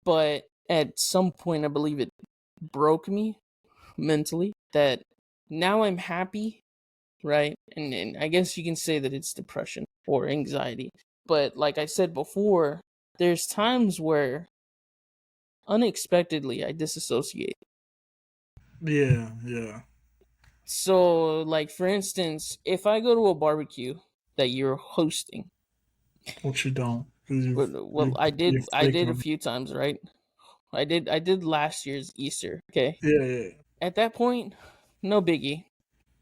[SPEAKER 2] but at some point I believe it broke me mentally, that now I'm happy, right? And I guess you can say that it's depression or anxiety. But like I said before, there's times where unexpectedly I disassociate.
[SPEAKER 1] Yeah. Yeah.
[SPEAKER 2] So, like for instance, if I go to a barbecue that you're hosting,
[SPEAKER 1] What you don't? Because
[SPEAKER 2] well, I
[SPEAKER 1] you're
[SPEAKER 2] did a
[SPEAKER 1] flaking.
[SPEAKER 2] few times, right? I did last year's Easter. Okay,
[SPEAKER 1] Yeah. Yeah.
[SPEAKER 2] at that point, no biggie,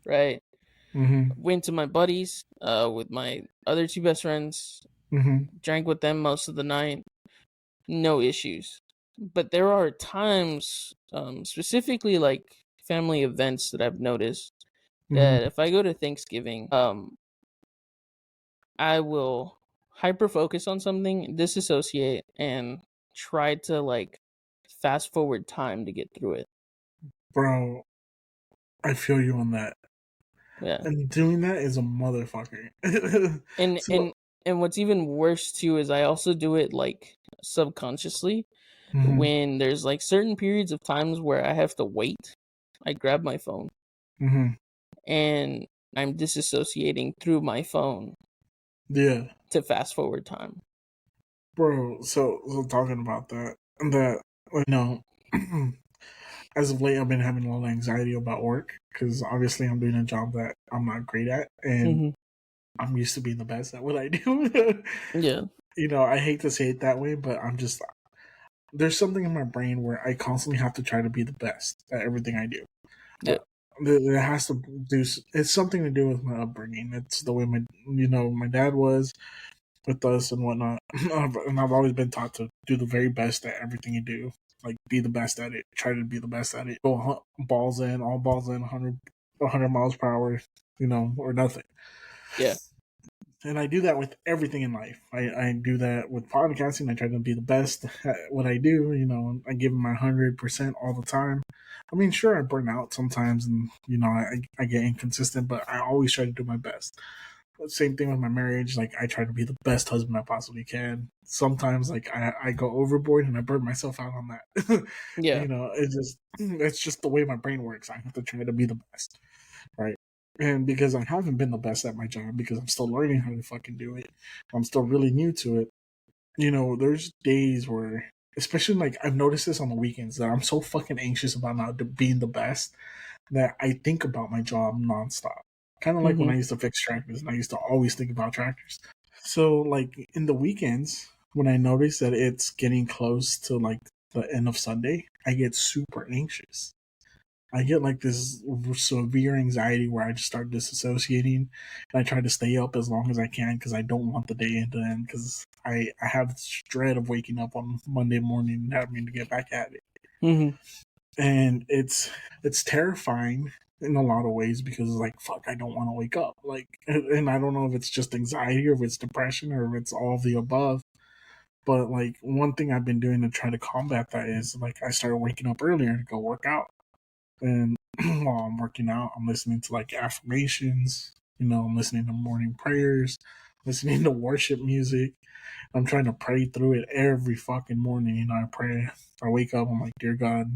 [SPEAKER 2] right?
[SPEAKER 1] Mm-hmm.
[SPEAKER 2] Went to my buddies, with my other two best friends,
[SPEAKER 1] Mm-hmm.
[SPEAKER 2] drank with them most of the night, no issues. But there are times, specifically like family events, that I've noticed
[SPEAKER 1] Mm-hmm.
[SPEAKER 2] that if I go to Thanksgiving, I will hyper focus on something, disassociate, and try to like fast forward time to get through it.
[SPEAKER 1] Bro, I feel you on that.
[SPEAKER 2] Yeah.
[SPEAKER 1] And doing that is a motherfucker.
[SPEAKER 2] And
[SPEAKER 1] So.
[SPEAKER 2] what's even worse too is I also do it like subconsciously
[SPEAKER 1] Mm-hmm.
[SPEAKER 2] when there's like certain periods of times where I have to wait. I grab my phone
[SPEAKER 1] Mm-hmm.
[SPEAKER 2] and I'm disassociating through my phone
[SPEAKER 1] Yeah.
[SPEAKER 2] to fast forward time.
[SPEAKER 1] Bro, so talking about that, as of late, I've been having a lot of anxiety about work because obviously I'm doing a job that I'm not great at, and
[SPEAKER 2] Mm-hmm.
[SPEAKER 1] I'm used to being the best at what I do.
[SPEAKER 2] Yeah.
[SPEAKER 1] I hate to say it that way, but there's something in my brain where I constantly have to try to be the best at everything I do.
[SPEAKER 2] Yeah.
[SPEAKER 1] It has to do. It's something to do with my upbringing. It's the way my dad was with us and whatnot. And I've always been taught to do the very best at everything you do. Like, be the best at it. Try to be the best at it. Go balls in, all balls in, 100 miles per hour, or nothing.
[SPEAKER 2] Yeah.
[SPEAKER 1] And I do that with everything in life. I do that with podcasting. I try to be the best at what I do. I give my 100% all the time. I mean, sure, I burn out sometimes, and I get inconsistent, but I always try to do my best. Same thing with my marriage. Like, I try to be the best husband I possibly can. Sometimes, like, I go overboard and I burn myself out on that.
[SPEAKER 2] Yeah.
[SPEAKER 1] It's just the way my brain works. I have to try to be the best, right? And because I haven't been the best at my job, because I'm still learning how to fucking do it, I'm still really new to it. There's days where, especially like I've noticed this on the weekends, that I'm so fucking anxious about not being the best that I think about my job nonstop. Kind of like when
[SPEAKER 2] Mm-hmm.
[SPEAKER 1] I used to fix tractors, and I used to always think about tractors. So, like, in the weekends, when I notice that it's getting close to like the end of Sunday, I get super anxious. I get like this severe anxiety where I just start disassociating, and I try to stay up as long as I can because I don't want the day to end, because I have this dread of waking up on Monday morning and having to get back at it.
[SPEAKER 2] Mm-hmm.
[SPEAKER 1] And it's terrifying in a lot of ways, because like, fuck, I don't want to wake up, like, and I don't know if it's just anxiety or if it's depression or if it's all of the above. But like, one thing I've been doing to try to combat that is, like, I started waking up earlier to go work out. And while I'm working out, I'm listening to like affirmations. I'm listening to morning prayers, listening to worship music. I'm trying to pray through it every fucking morning. I pray. I wake up. I'm like, dear God,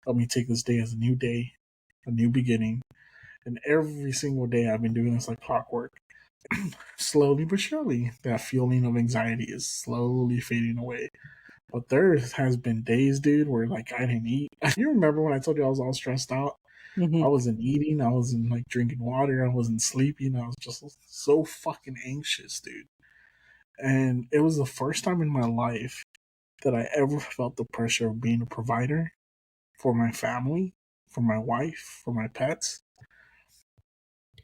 [SPEAKER 1] help me take this day as a new day, a new beginning. And every single day, I've been doing this like clockwork. slowly but surely, that feeling of anxiety is slowly fading away. But there has been days, dude, where like I didn't eat. You remember when I told you I was all stressed out?
[SPEAKER 2] Mm-hmm.
[SPEAKER 1] I wasn't eating. I wasn't like drinking water. I wasn't sleeping. I was just so fucking anxious, dude. And it was the first time in my life that I ever felt the pressure of being a provider for my family, for my wife, for my pets,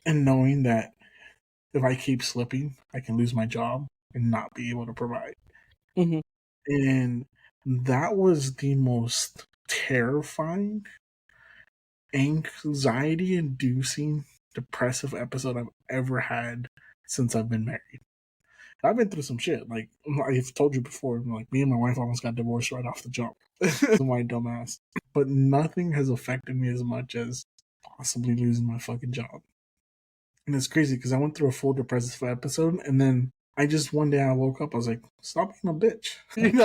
[SPEAKER 1] and knowing that if I keep slipping, I can lose my job and not be able to provide.
[SPEAKER 2] Mm-hmm.
[SPEAKER 1] And that was the most terrifying, anxiety inducing, depressive episode I've ever had since I've been married. I've been through some shit. Like I've told you before, like me and my wife almost got divorced right off the jump. My dumbass. But nothing has affected me as much as possibly losing my fucking job. And it's crazy because I went through a full depressive episode, and then I just one day I woke up, I was like, "Stop being a bitch."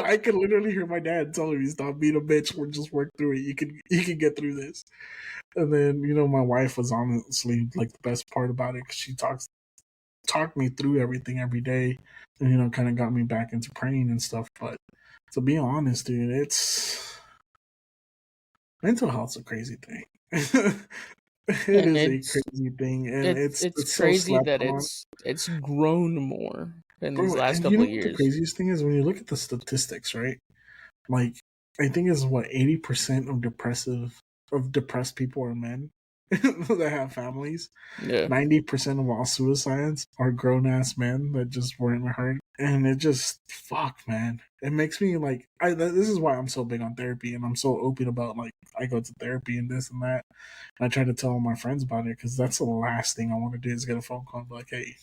[SPEAKER 1] I could literally hear my dad telling me, "Stop being a bitch. We'll just work through it. You can get through this." And then my wife was honestly like the best part about it because she talked me through everything every day, and kind of got me back into praying and stuff. But to be honest, dude, it's mental health's a crazy thing. It
[SPEAKER 2] And
[SPEAKER 1] is a crazy thing, and
[SPEAKER 2] it's
[SPEAKER 1] it's so
[SPEAKER 2] crazy
[SPEAKER 1] slept
[SPEAKER 2] that
[SPEAKER 1] on.
[SPEAKER 2] it's grown more in these
[SPEAKER 1] Bro,
[SPEAKER 2] last
[SPEAKER 1] and you
[SPEAKER 2] couple
[SPEAKER 1] know
[SPEAKER 2] of
[SPEAKER 1] what the
[SPEAKER 2] years.
[SPEAKER 1] craziest thing is when you look at the statistics, right? Like, I think it's what 80% of depressed people are men that have families.
[SPEAKER 2] Yeah.
[SPEAKER 1] 90% of all suicides are grown ass men that just weren't hurt, and it just fuck, man. It makes me like this is why I'm so big on therapy, and I'm so open about like I go to therapy and this and that. And I try to tell all my friends about it because that's the last thing I want to do is get a phone call and be like, hey,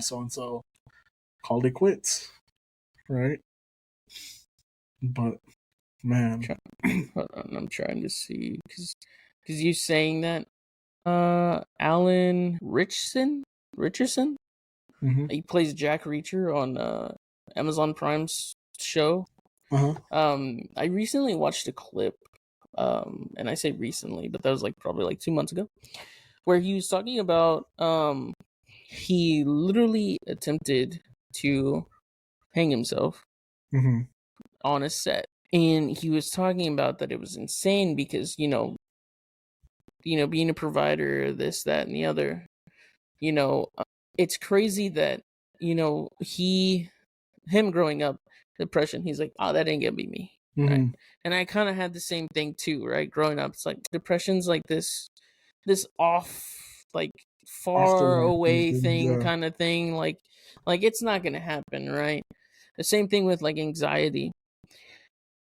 [SPEAKER 1] so and so called it quits, right? But man,
[SPEAKER 2] Hold on, I'm trying to see because you saying that Alan Richardson,
[SPEAKER 1] mm-hmm.
[SPEAKER 2] he plays Jack Reacher on Amazon Prime's show.
[SPEAKER 1] Uh-huh.
[SPEAKER 2] I recently watched a clip, and I say recently, but that was like probably like 2 months ago, where he was talking about he literally attempted to hang himself
[SPEAKER 1] Mm-hmm.
[SPEAKER 2] on a set, and he was talking about that it was insane because being a provider, this, that, and the other, it's crazy that him growing up, depression, he's like, oh, that ain't gonna be me, right?
[SPEAKER 1] Mm-hmm.
[SPEAKER 2] And I kind of had the same thing too, right? Growing up, it's like depression's like this off, like
[SPEAKER 1] Off the
[SPEAKER 2] far
[SPEAKER 1] wall
[SPEAKER 2] away
[SPEAKER 1] thinking,
[SPEAKER 2] thing,
[SPEAKER 1] yeah.
[SPEAKER 2] kind of thing, like it's not gonna happen, right? The same thing with like anxiety.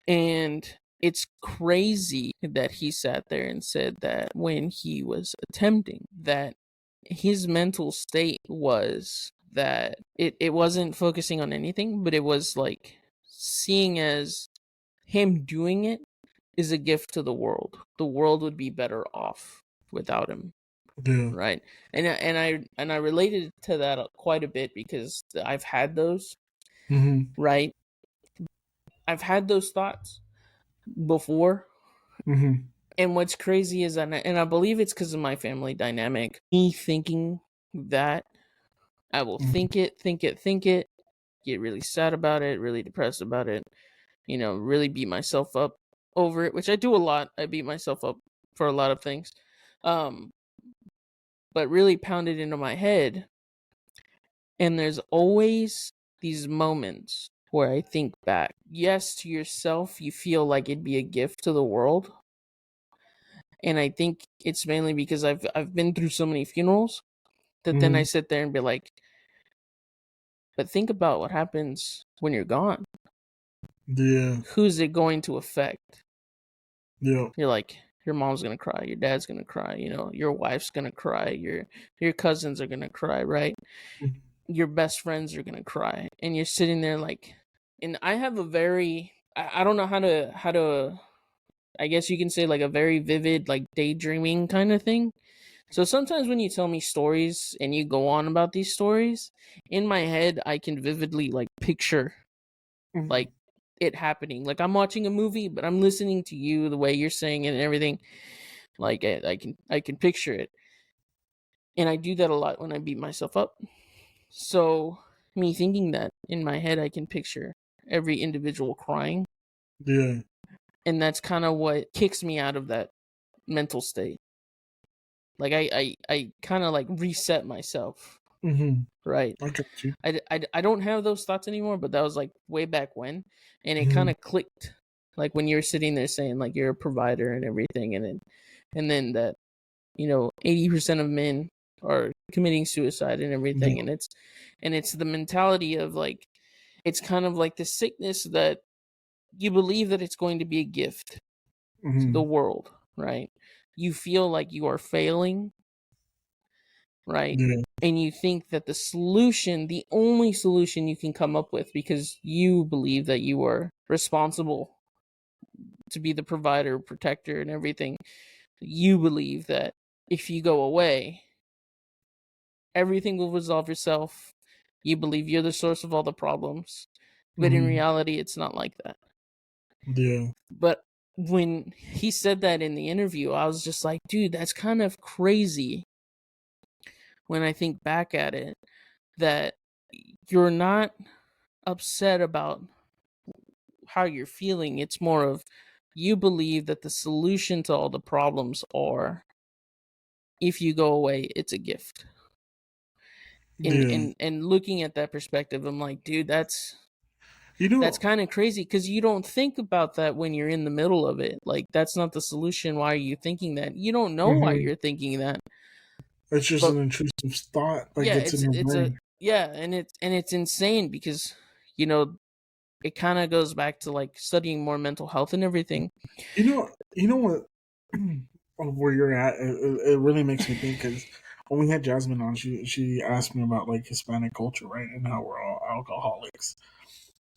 [SPEAKER 2] And it's crazy that he sat there and said that when he was attempting, that his mental state was that it wasn't focusing on anything, but it was like seeing as him doing it is a gift to the world. The world would be better off without him,
[SPEAKER 1] Yeah.
[SPEAKER 2] right? And I related to that quite a bit because I've had those,
[SPEAKER 1] Mm-hmm.
[SPEAKER 2] right? I've had those thoughts before.
[SPEAKER 1] Mm-hmm.
[SPEAKER 2] And what's crazy is that, and I believe it's because of my family dynamic, me thinking that I will
[SPEAKER 1] Mm-hmm.
[SPEAKER 2] think it, get really sad about it, really depressed about it, really beat myself up over it, which I do a lot. I beat myself up for a lot of things. Um, but really pound it into my head. And there's always these moments where I think back. Yes, to yourself, you feel like it'd be a gift to the world. And I think it's mainly because I've been through so many funerals that then I
[SPEAKER 1] Mm-hmm.
[SPEAKER 2] sit there and be like, but think about what happens when you're gone.
[SPEAKER 1] Yeah.
[SPEAKER 2] Who's it going to affect?
[SPEAKER 1] Yeah.
[SPEAKER 2] You're like, your mom's gonna cry, your dad's gonna cry, your wife's gonna cry, your cousins are gonna cry, right?
[SPEAKER 1] Mm-hmm.
[SPEAKER 2] Your best friends are gonna cry, and you're sitting there like, and I have a very, I don't know how to, I guess you can say like a very vivid like daydreaming kind of thing. So sometimes when you tell me stories and you go on about these stories, in my head I can vividly like picture
[SPEAKER 1] Mm-hmm.
[SPEAKER 2] like it happening. Like I'm watching a movie, but I'm listening to you the way you're saying it and everything. Like I can picture it, and I do that a lot when I beat myself up. So me thinking that, in my head I can picture every individual crying.
[SPEAKER 1] Yeah.
[SPEAKER 2] And that's kind of what kicks me out of that mental state. Like I kind of like reset myself.
[SPEAKER 1] Mm-hmm.
[SPEAKER 2] Right.
[SPEAKER 1] I got you.
[SPEAKER 2] I don't have those thoughts anymore, but that was like way back when, and it
[SPEAKER 1] Mm-hmm.
[SPEAKER 2] kind of clicked. Like when you're sitting there saying like you're a provider and everything, and then that 80% of men are committing suicide and everything,
[SPEAKER 1] Yeah.
[SPEAKER 2] and it's the mentality of like, it's kind of like the sickness that you believe that it's going to be a gift to the
[SPEAKER 1] Mm-hmm.
[SPEAKER 2] world, right? You feel like you are failing, right?
[SPEAKER 1] Yeah.
[SPEAKER 2] And you think that the solution, the only solution you can come up with, because you believe that you are responsible to be the provider, protector, and everything, you believe that if you go away, everything will resolve itself. You believe you're the source of all the problems. But in
[SPEAKER 1] Mm-hmm.
[SPEAKER 2] reality, it's not like that.
[SPEAKER 1] Yeah.
[SPEAKER 2] But when he said that in the interview, I was just like, dude, that's kind of crazy when I think back at it, that you're not upset about how you're feeling. It's more of, you believe that the solution to all the problems are, if you go away, it's a gift. And
[SPEAKER 1] Yeah.
[SPEAKER 2] and looking at that perspective, I'm like, dude, that's
[SPEAKER 1] You
[SPEAKER 2] that's
[SPEAKER 1] know.
[SPEAKER 2] kind of crazy, because you don't think about that when you're in the middle of it. Like, that's not the solution. Why are you thinking that? You don't know why
[SPEAKER 1] Mm-hmm.
[SPEAKER 2] you're thinking that.
[SPEAKER 1] It's just
[SPEAKER 2] But
[SPEAKER 1] an intrusive thought that
[SPEAKER 2] yeah,
[SPEAKER 1] gets in your
[SPEAKER 2] it's a
[SPEAKER 1] brain.
[SPEAKER 2] yeah, and it's insane, because it kind of goes back to like studying more mental health and everything.
[SPEAKER 1] You know what? Where you're at, it really makes me think because when we had Jasmine on, she asked me about like Hispanic culture, right, and how we're all alcoholics,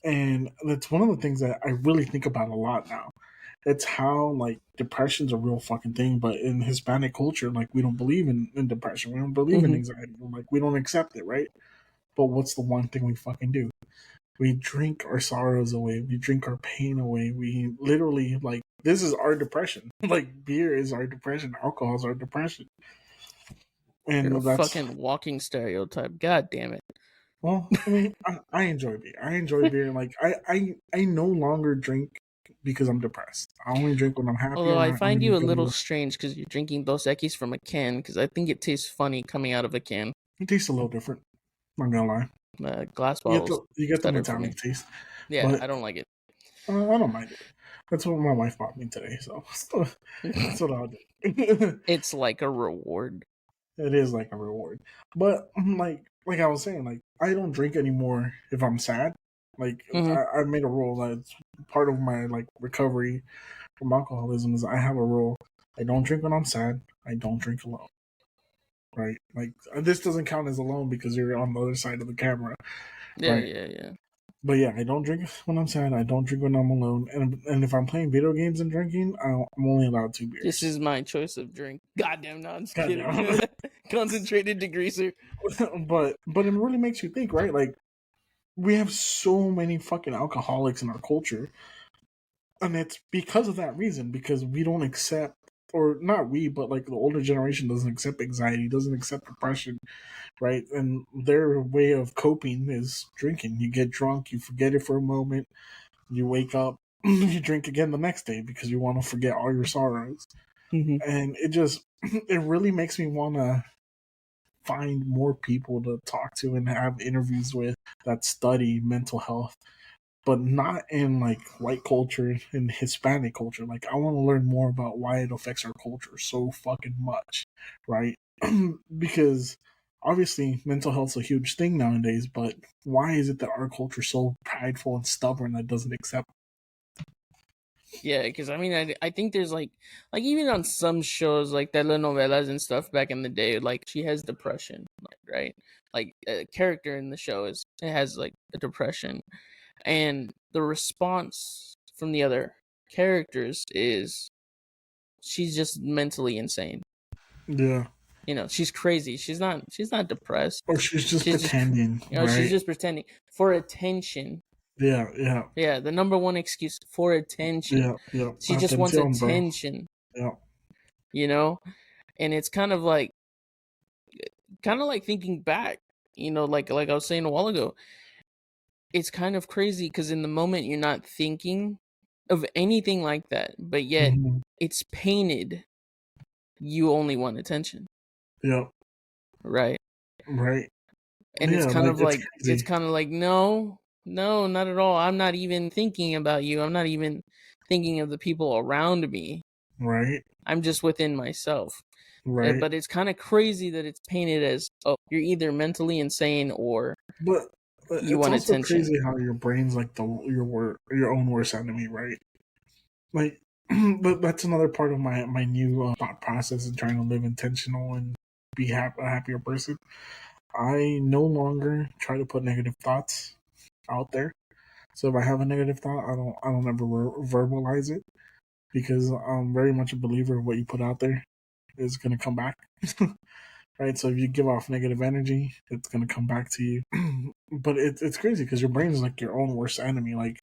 [SPEAKER 1] and that's one of the things that I really think about a lot now. It's how like depression's a real fucking thing, but in Hispanic culture, like we don't believe in depression, we don't believe in
[SPEAKER 2] Hmm.
[SPEAKER 1] anxiety, like we don't accept it, right? But what's the one thing we fucking do? We drink our sorrows away. We drink our pain away. We literally like this is our depression. Like beer is our depression. Alcohol is our depression.
[SPEAKER 2] You're a
[SPEAKER 1] And that's
[SPEAKER 2] fucking walking stereotype. God damn it.
[SPEAKER 1] well, I mean, I enjoy beer. I enjoy beer. Like I no longer drink because I'm depressed. I only drink when I'm happy
[SPEAKER 2] Although
[SPEAKER 1] or
[SPEAKER 2] I
[SPEAKER 1] I'm
[SPEAKER 2] find
[SPEAKER 1] in a
[SPEAKER 2] you a
[SPEAKER 1] good
[SPEAKER 2] little
[SPEAKER 1] mood.
[SPEAKER 2] strange because you're drinking Dos Equis from a can, because I think it tastes funny coming out of a can.
[SPEAKER 1] It tastes a little different. I'm not gonna lie.
[SPEAKER 2] Glass bottles
[SPEAKER 1] You get the
[SPEAKER 2] better for me.
[SPEAKER 1] metallic taste,
[SPEAKER 2] Yeah,
[SPEAKER 1] but
[SPEAKER 2] I don't like it.
[SPEAKER 1] I don't mind it. That's what my wife bought me today, so that's what I'll do.
[SPEAKER 2] It's like a reward.
[SPEAKER 1] It is like a reward. But like I was saying, like I don't drink anymore if I'm sad. Like
[SPEAKER 2] Hmm.
[SPEAKER 1] I made a rule that it's part of my like recovery from alcoholism is I have a rule. I don't drink when I'm sad. I don't drink alone. Right? Like this doesn't count as alone because you're on the other side of the camera.
[SPEAKER 2] Yeah,
[SPEAKER 1] Right.
[SPEAKER 2] yeah, yeah.
[SPEAKER 1] But yeah, I don't drink when I'm sad. I don't drink when I'm alone. And if I'm playing video games and drinking, I'm only allowed 2 beers.
[SPEAKER 2] This is my choice of drink. Goddamn, no, I'm just kidding.
[SPEAKER 1] Goddamn.
[SPEAKER 2] Concentrated degreaser.
[SPEAKER 1] but it really makes you think, right? Like we have so many fucking alcoholics in our culture, and it's because of that reason, because we don't accept, or not we, but like the older generation doesn't accept anxiety, doesn't accept depression, right? And their way of coping is drinking. You get drunk, you forget it for a moment, you wake up, you drink again the next day because you want to forget all your sorrows.
[SPEAKER 2] Hmm.
[SPEAKER 1] And it just it really makes me want to find more people to talk to and have interviews with that study mental health, but not in like white culture and Hispanic culture. Like I want to learn more about why it affects our culture so fucking much, right? Because obviously mental health's a huge thing nowadays, but why is it that our culture's so prideful and stubborn that doesn't accept?
[SPEAKER 2] Yeah, because I mean, I think there's like even on some shows like telenovelas and stuff back in the day, like she has depression, right? Like a character in the show it has like a depression, and the response from the other characters is she's just mentally insane.
[SPEAKER 1] Yeah.
[SPEAKER 2] She's crazy. She's not depressed.
[SPEAKER 1] Or she's just
[SPEAKER 2] She's just
[SPEAKER 1] pretending,
[SPEAKER 2] she's
[SPEAKER 1] right?
[SPEAKER 2] just pretending for attention.
[SPEAKER 1] Yeah, yeah,
[SPEAKER 2] Yeah, the number one excuse, for attention.
[SPEAKER 1] yeah, yeah.
[SPEAKER 2] She just wants
[SPEAKER 1] Atención, bro.
[SPEAKER 2] attention,
[SPEAKER 1] Yeah.
[SPEAKER 2] you know? And it's kind of like thinking back. like I was saying a while ago, it's kind of crazy because in the moment you're not thinking of anything like that, but yet it's painted you only want attention.
[SPEAKER 1] Yep.
[SPEAKER 2] Right.
[SPEAKER 1] Right.
[SPEAKER 2] And
[SPEAKER 1] yeah,
[SPEAKER 2] it's kind of like no, not at all. I'm not even thinking about you. I'm not even thinking of the people around me.
[SPEAKER 1] Right.
[SPEAKER 2] I'm just within myself.
[SPEAKER 1] Right.
[SPEAKER 2] But it's kind of crazy that it's painted as, oh, you're either mentally insane or you
[SPEAKER 1] it's
[SPEAKER 2] want
[SPEAKER 1] also
[SPEAKER 2] attention.
[SPEAKER 1] crazy how your brain's like your own worst enemy, right? Like, but that's another part of my new thought process in trying to live intentional and be a happier person. I no longer try to put negative thoughts out there. So if I have a negative thought, I don't ever verbalize it, because I'm very much a believer of what you put out there is going to come back. Right? So if you give off negative energy, it's going to come back to you. But it's crazy because your brain is like your own worst enemy. Like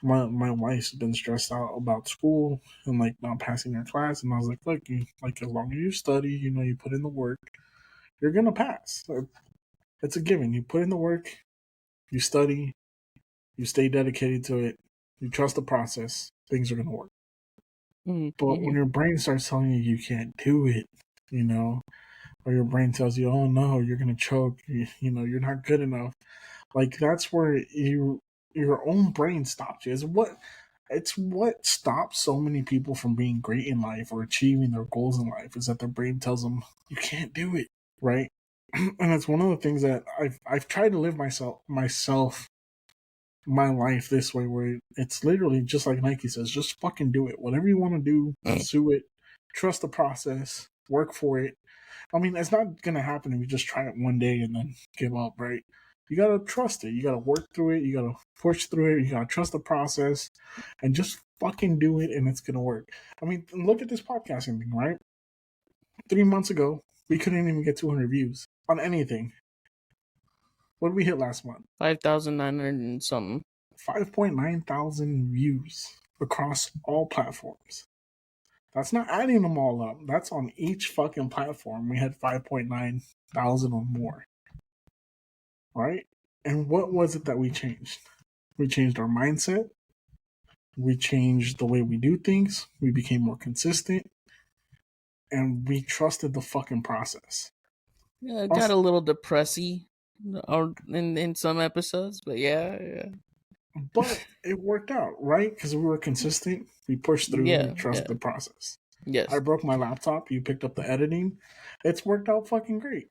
[SPEAKER 1] my wife's been stressed out about school and like not passing her class, and I was like, look, like as long as you study, you put in the work, you're gonna pass. It's a given. You put in the work, you study, you stay dedicated to it, you trust the process, things are gonna work. But when your brain starts telling you can't do it, or your brain tells you, oh no, you're gonna choke, you're not good enough, like that's where your own brain stops you. It's what stops so many people from being great in life or achieving their goals in life, is that their brain tells them you can't do it, right? And it's one of the things that I've tried to live my life this way, where it's literally just like Nike says, just fucking do it. Whatever you want to do, pursue it, trust the process, work for it. I mean, it's not gonna happen if you just try it one day and then give up, right? You gotta trust it. You gotta work through it. You gotta push through it. You gotta trust the process, and just fucking do it, and it's gonna work. I mean, look at this podcasting thing, right? 3 months ago, we couldn't even get 200 views on anything. What did we hit last month?
[SPEAKER 2] 5,900 and something.
[SPEAKER 1] 5.9 thousand views across all platforms. That's not adding them all up. That's on each fucking platform. We had 5.9 thousand or more. Right? And what was it that we changed? We changed our mindset. We changed the way we do things. We became more consistent. And we trusted the fucking process.
[SPEAKER 2] Yeah, it got a little depressy in some episodes, but yeah.
[SPEAKER 1] But it worked out, right? Because we were consistent. We pushed through. We trusted the process.
[SPEAKER 2] Yes.
[SPEAKER 1] I broke my laptop. You picked up the editing. It's worked out fucking great.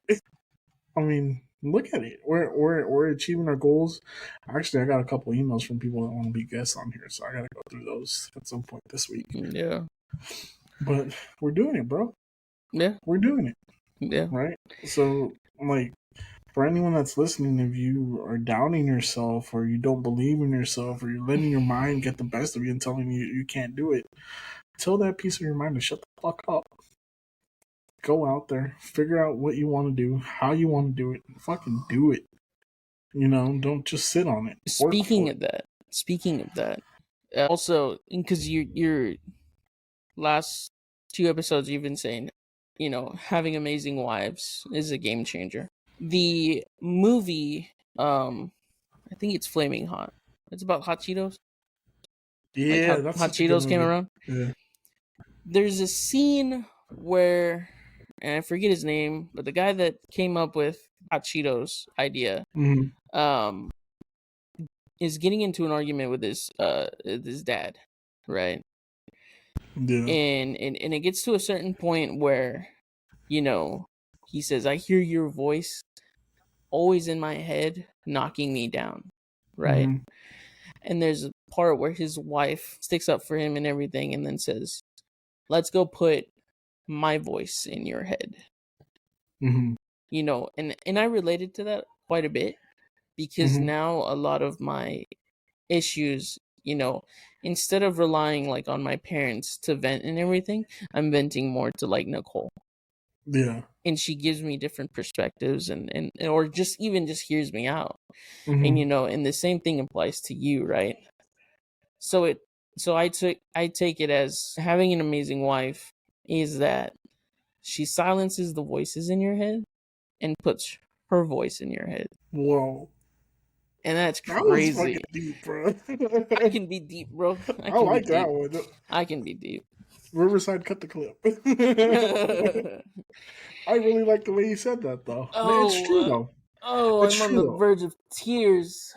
[SPEAKER 1] I mean, look at it. We're achieving our goals. Actually, I got a couple emails from people that want to be guests on here, so I gotta go through those at some point this week.
[SPEAKER 2] Yeah.
[SPEAKER 1] But we're doing it, bro.
[SPEAKER 2] Yeah.
[SPEAKER 1] We're doing it.
[SPEAKER 2] Yeah.
[SPEAKER 1] Right? So, like, for anyone that's listening, if you are doubting yourself, or you don't believe in yourself, or you're letting your mind get the best of you and telling you you can't do it, tell that piece of your mind to shut the fuck up. Go out there, figure out what you want to do, how you want to do it, and fucking do it. Don't just sit on it.
[SPEAKER 2] Speaking of that, also, because your last 2 episodes you've been saying, having amazing wives is a game changer. The movie, I think it's Flaming Hot. It's about hot Cheetos.
[SPEAKER 1] Yeah,
[SPEAKER 2] like hot Cheetos came around.
[SPEAKER 1] Yeah.
[SPEAKER 2] There's a scene where, and I forget his name, but the guy that came up with hot Cheetos idea, is getting into an argument with his dad, right?
[SPEAKER 1] Yeah.
[SPEAKER 2] And it gets to a certain point where, he says, I hear your voice always in my head knocking me down, right? And there's a part where his wife sticks up for him and everything, and then says, let's go put my voice in your head. And I related to that quite a bit, because now a lot of my issues, instead of relying like on my parents to vent and everything, I'm venting more to like Nicole.
[SPEAKER 1] Yeah.
[SPEAKER 2] And she gives me different perspectives and or just hears me out. And and the same thing applies to you, right? So I take it as having an amazing wife is that she silences the voices in your head and puts her voice in your head.
[SPEAKER 1] Whoa.
[SPEAKER 2] And that's crazy.
[SPEAKER 1] That was fucking deep, bro.
[SPEAKER 2] I can be deep, bro.
[SPEAKER 1] I like that one.
[SPEAKER 2] I can be deep.
[SPEAKER 1] Riverside, cut the clip. I really like the way you said that, though. It's true, though.
[SPEAKER 2] I'm on the verge of tears.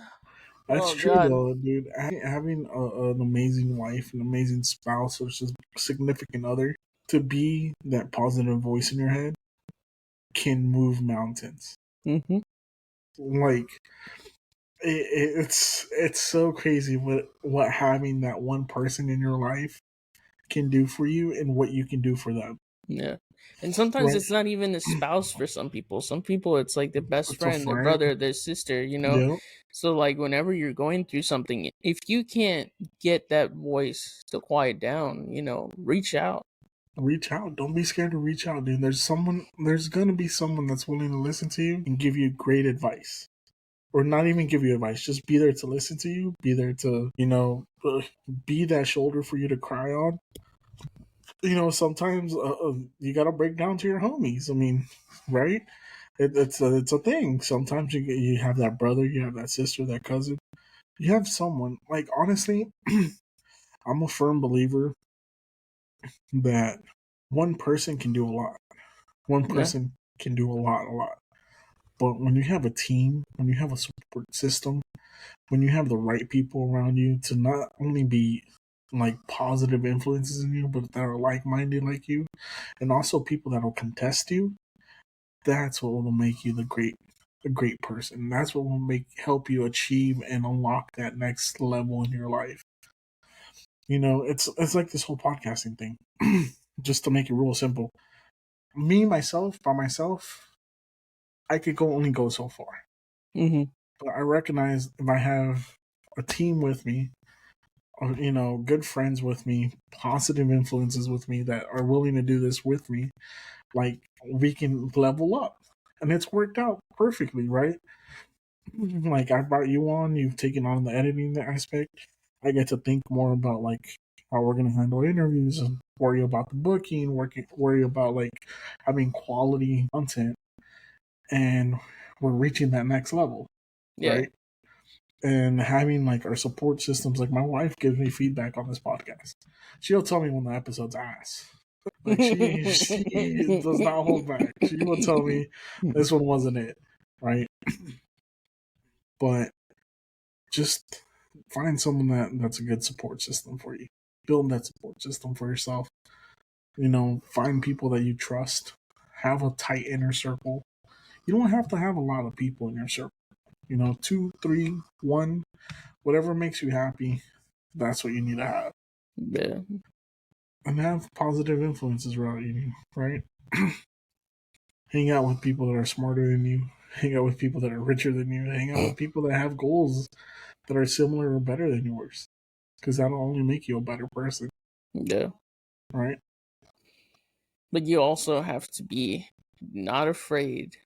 [SPEAKER 1] That's true, though, dude. Having an amazing wife, an amazing spouse, or just significant other, to be that positive voice in your head can move mountains.
[SPEAKER 2] Mm-hmm.
[SPEAKER 1] Like, it's so crazy what having that one person in your life can do for you and what you can do for them.
[SPEAKER 2] Yeah. And sometimes it's not even a spouse for some people. Some people it's like their best friend, their brother, their sister, you know?
[SPEAKER 1] Yep.
[SPEAKER 2] So like whenever you're going through something, if you can't get that voice to quiet down, you know, reach out.
[SPEAKER 1] Reach out. Don't be scared to reach out, dude. There's gonna be someone that's willing to listen to you and give you great advice. Or not even give you advice, just be there to listen to you, be there to, you know, be that shoulder for you to cry on. You know, sometimes you gotta break down to your homies. I mean, right? It's a thing. Sometimes you have that brother, you have that sister, that cousin. You have someone. Like, honestly, I'm a firm believer that one person can do a lot. One person can do a lot. But when you have a team, when you have a support system, when you have the right people around you to not only be like positive influences in you, but that are like-minded like you, and also people that will contest you, that's what will make you a great person. That's what will help you achieve and unlock that next level in your life. You know, it's like this whole podcasting thing. Just to make it real simple, by myself, I could only go so far.
[SPEAKER 2] Mm-hmm.
[SPEAKER 1] But I recognize if I have a team with me, or, you know, good friends with me, positive influences with me that are willing to do this with me, like, we can level up. And it's worked out perfectly, right? Like, I brought you on, you've taken on the editing aspect. I get to think more about, like, how we're going to handle interviews and worry about the booking, worry about, like, having quality content. And we're reaching that next level, right? And having like our support systems, like my wife gives me feedback on this podcast. She'll tell me when the episode's ass. Like she does not hold back. She will tell me this one wasn't it, right? But just find someone that's a good support system for you. Build that support system for yourself. You know, find people that you trust. Have a tight inner circle. You don't have to have a lot of people in your circle. You know, 2, 3, 1, whatever makes you happy. That's what you need to have.
[SPEAKER 2] Yeah.
[SPEAKER 1] And have positive influences around you, right? Hang out with people that are smarter than you. Hang out with people that are richer than you. Hang out with people that have goals that are similar or better than yours. Because that'll only make you a better person.
[SPEAKER 2] Yeah.
[SPEAKER 1] Right?
[SPEAKER 2] But you also have to be not afraid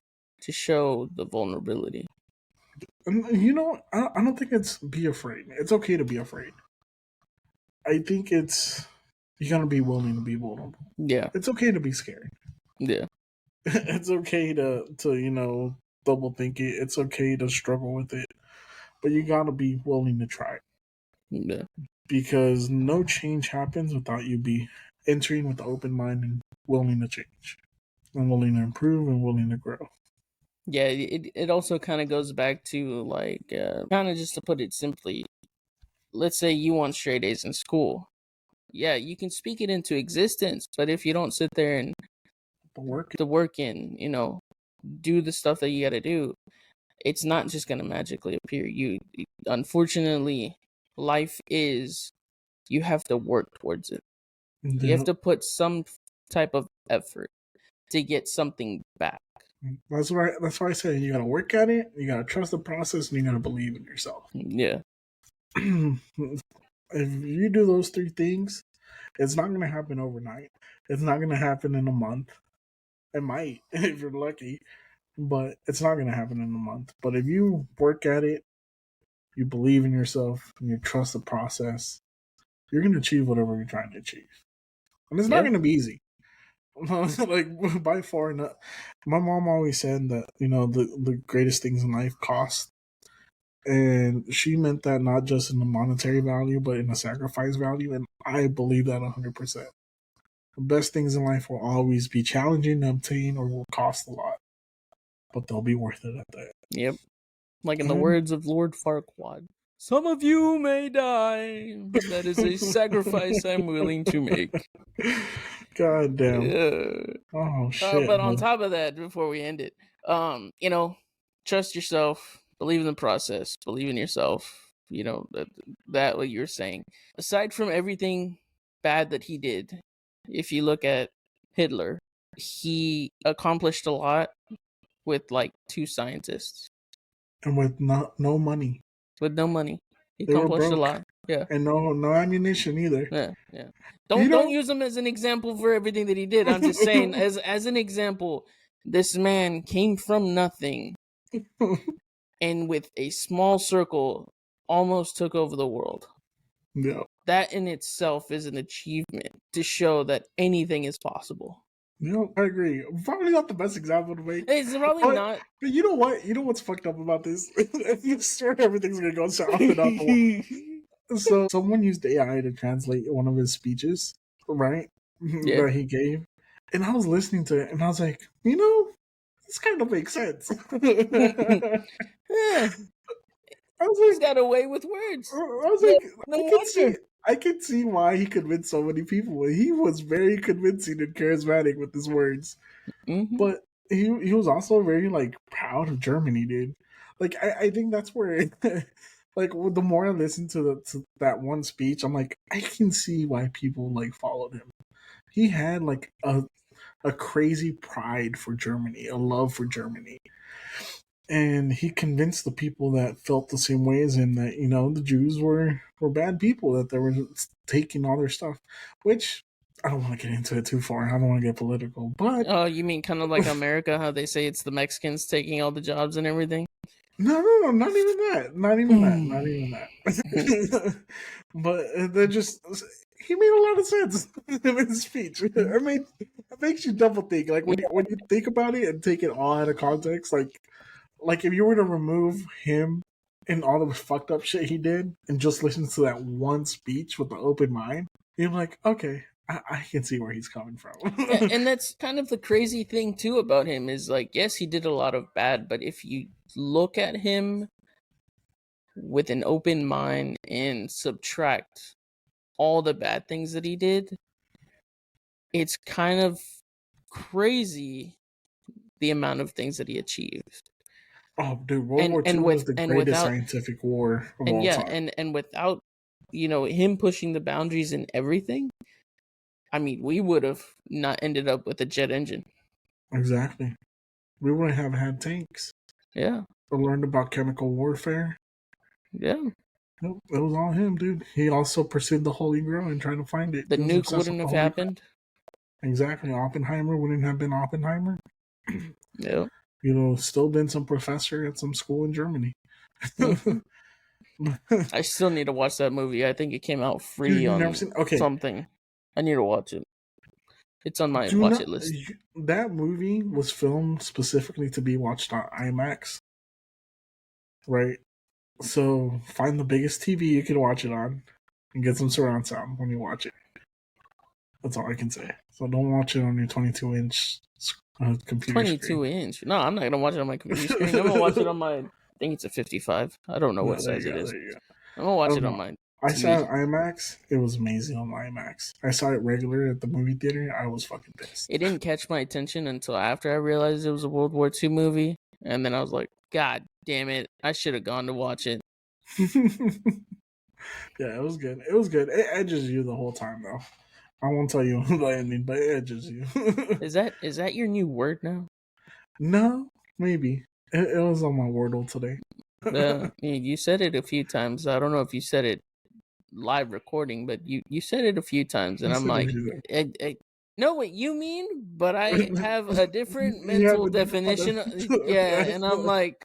[SPEAKER 2] to show the vulnerability.
[SPEAKER 1] And you know, I don't think it's be afraid. It's okay to be afraid. I think it's you gotta be willing to be vulnerable.
[SPEAKER 2] Yeah.
[SPEAKER 1] It's okay to be scared.
[SPEAKER 2] Yeah.
[SPEAKER 1] It's okay to you know, double think it. It's okay to struggle with it. But you gotta be willing to try it.
[SPEAKER 2] Yeah.
[SPEAKER 1] Because no change happens without you be entering with an open mind and willing to change. And willing to improve and willing to grow.
[SPEAKER 2] Yeah, it also kind of goes back to like kind of just to put it simply, let's say you want straight A's in school. Yeah, you can speak it into existence, but if you don't sit there and the work in, you know, do the stuff that you got to do, it's not just going to magically appear. Unfortunately, life is, you have to work towards it. You have to put some type of effort to get something back.
[SPEAKER 1] That's why I say you gotta work at it, you gotta trust the process, and you gotta believe in yourself.
[SPEAKER 2] Yeah.
[SPEAKER 1] If you do those 3 things, it's not gonna happen overnight. It's not gonna happen in a month. It might if you're lucky, but it's not gonna happen in a month. But if you work at it, you believe in yourself, and you trust the process, you're gonna achieve whatever you're trying to achieve. And it's not gonna be easy. Like by far not. My mom always said that the greatest things in life cost, and she meant that not just in the monetary value, but in the sacrifice value, and I believe that 100%. The best things in life will always be challenging to obtain or will cost a lot, but they'll be worth it at the end.
[SPEAKER 2] Yep. Like in the words of Lord Farquaad, some of you may die. That is a sacrifice I'm willing to make.
[SPEAKER 1] God damn. Oh shit.
[SPEAKER 2] But on top of that, before we end it, trust yourself, believe in the process, believe in yourself. That what you're saying. Aside from everything bad that he did, if you look at Hitler, he accomplished a lot with like 2 scientists.
[SPEAKER 1] And with no money.
[SPEAKER 2] With no money. He accomplished a lot. Yeah.
[SPEAKER 1] And no ammunition either.
[SPEAKER 2] Yeah. Don't use him as an example for everything that he did. I'm just saying, as an example, this man came from nothing and with a small circle almost took over the world.
[SPEAKER 1] Yeah.
[SPEAKER 2] That in itself is an achievement to show that anything is possible.
[SPEAKER 1] I agree. Probably not the best example to make.
[SPEAKER 2] It's probably not.
[SPEAKER 1] But you know what? You know what's fucked up about this? You swear everything's gonna go south and out the wall. So someone used AI to translate one of his speeches, right? Yeah. That he gave. And I was listening to it and I was like, this kind of makes sense.
[SPEAKER 2] Yeah. I was like, he's got away with words.
[SPEAKER 1] I was like, I can see why he convinced so many people. He was very convincing and charismatic with his words. Mm-hmm. But he was also very proud of Germany, dude. I think that's where like the more I listen to that one speech, I'm like, I can see why people followed him. He had a crazy pride for Germany, a love for Germany. And he convinced the people that felt the same way as him that, the Jews were bad people, that they were taking all their stuff, which I don't want to get into it too far. I don't want to get political, but...
[SPEAKER 2] Oh, you mean kind of like America, how they say it's the Mexicans taking all the jobs and everything?
[SPEAKER 1] No, not even that. Not even that. But they're just... He made a lot of sense in his speech. I mean, it makes you double think. When you think about it and take it all out of context, if you were to remove him and all the fucked up shit he did and just listen to that one speech with an open mind, you're like, okay, I can see where he's coming from.
[SPEAKER 2] And that's kind of the crazy thing too about him is yes, he did a lot of bad, but if you look at him with an open mind and subtract all the bad things that he did, it's kind of crazy the amount of things that he achieved.
[SPEAKER 1] Oh, dude, World War II was the greatest scientific war of all time.
[SPEAKER 2] And without, him pushing the boundaries in everything, I mean, we would have not ended up with a jet engine.
[SPEAKER 1] Exactly. We wouldn't have had tanks.
[SPEAKER 2] Yeah.
[SPEAKER 1] Or learned about chemical warfare.
[SPEAKER 2] Yeah.
[SPEAKER 1] It was all him, dude. He also pursued the Holy Grail and tried to find it.
[SPEAKER 2] The nuke wouldn't have happened.
[SPEAKER 1] Exactly. Oppenheimer wouldn't have been Oppenheimer.
[SPEAKER 2] Yeah.
[SPEAKER 1] Still been some professor at some school in Germany.
[SPEAKER 2] I still need to watch that movie. I think it came out free on something. I need to watch it. It's on my watch it list.
[SPEAKER 1] That movie was filmed specifically to be watched on IMAX. Right? So find the biggest TV you can watch it on and get some surround sound when you watch it. That's all I can say. So don't watch it on your 22-inch computer
[SPEAKER 2] 22-inch? No, I'm not going to watch it on my computer screen. I'm going to watch it on my... I think it's a 55. I don't know what size it is. I'm going to watch it on my...
[SPEAKER 1] I saw it IMAX. It was amazing on IMAX. I saw it regular at the movie theater. I was fucking pissed.
[SPEAKER 2] It didn't catch my attention until after I realized it was a World War II movie. And then I was like, God damn it. I should have gone to watch it.
[SPEAKER 1] Yeah, it was good. It was good. It edges you the whole time, though. I won't tell you the ending, but it edges you.
[SPEAKER 2] Is that your new word now?
[SPEAKER 1] No, maybe. It was on my Wordle today.
[SPEAKER 2] You said it a few times. I don't know if you said it live recording, but you said it a few times, and I'm like, I know what you mean, but I have a different mental definition. Yeah, and I'm like,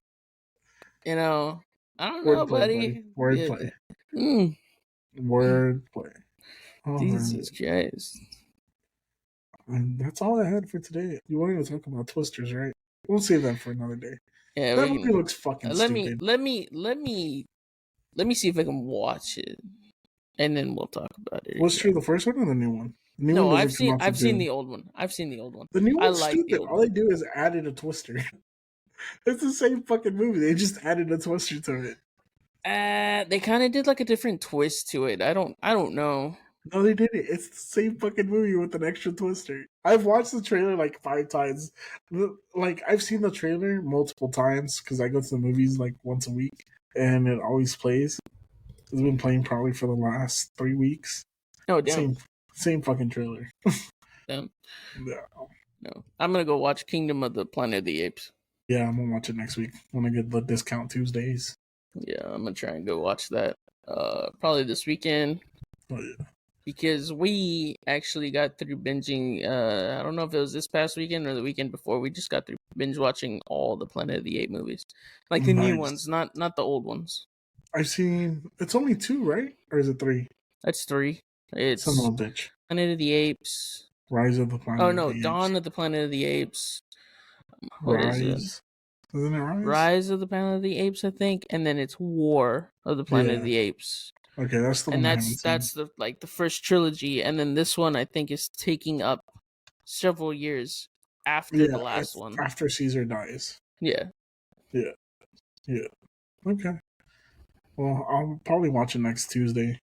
[SPEAKER 2] I don't know, buddy.
[SPEAKER 1] Wordplay. Wordplay.
[SPEAKER 2] Oh, Jesus Christ.
[SPEAKER 1] And that's all I had for today. You wanted to talk about Twisters, right? We'll save that for another day.
[SPEAKER 2] Yeah,
[SPEAKER 1] that movie looks fucking stupid.
[SPEAKER 2] Let me see if I can watch it, and then we'll talk about it.
[SPEAKER 1] Was true the first one or the new one? The new one
[SPEAKER 2] I've seen the old one. I've seen the old one.
[SPEAKER 1] The new one's
[SPEAKER 2] like
[SPEAKER 1] stupid. All they do is added a Twister. It's the same fucking movie. They just added a Twister to it.
[SPEAKER 2] They kind of did like a different twist to it. I don't know.
[SPEAKER 1] No, they didn't. It's the same fucking movie with an extra Twister. I've watched the trailer like 5 times. Like, I've seen the trailer multiple times because I go to the movies like once a week, and it always plays. It's been playing probably for the last 3 weeks.
[SPEAKER 2] Oh, damn.
[SPEAKER 1] Same fucking trailer.
[SPEAKER 2] Damn.
[SPEAKER 1] Yeah.
[SPEAKER 2] No. I'm going to go watch Kingdom of the Planet of the Apes.
[SPEAKER 1] Yeah, I'm going to watch it next week when I get the discount Tuesdays.
[SPEAKER 2] Yeah, I'm going to try and go watch that probably this weekend.
[SPEAKER 1] Oh, yeah.
[SPEAKER 2] Because we actually got through binging, I don't know if it was this past weekend or the weekend before, we just got through binge watching all the Planet of the Apes movies. Like the new ones, not the old ones.
[SPEAKER 1] I've seen, it's only 2, right? Or is it 3?
[SPEAKER 2] That's 3. It's
[SPEAKER 1] Son of a bitch.
[SPEAKER 2] Planet of the Apes.
[SPEAKER 1] Rise of the Planet of the Apes.
[SPEAKER 2] Dawn of the Planet of the Apes.
[SPEAKER 1] Rise. Isn't it Rise?
[SPEAKER 2] Rise of the Planet of the Apes, I think. And then it's War of the Planet of the Apes.
[SPEAKER 1] Okay, that's the one.
[SPEAKER 2] And that's the first trilogy, and then this one I think is taking up several years after the last one.
[SPEAKER 1] After Caesar dies.
[SPEAKER 2] Yeah.
[SPEAKER 1] Okay. Well, I'll probably watch it next Tuesday.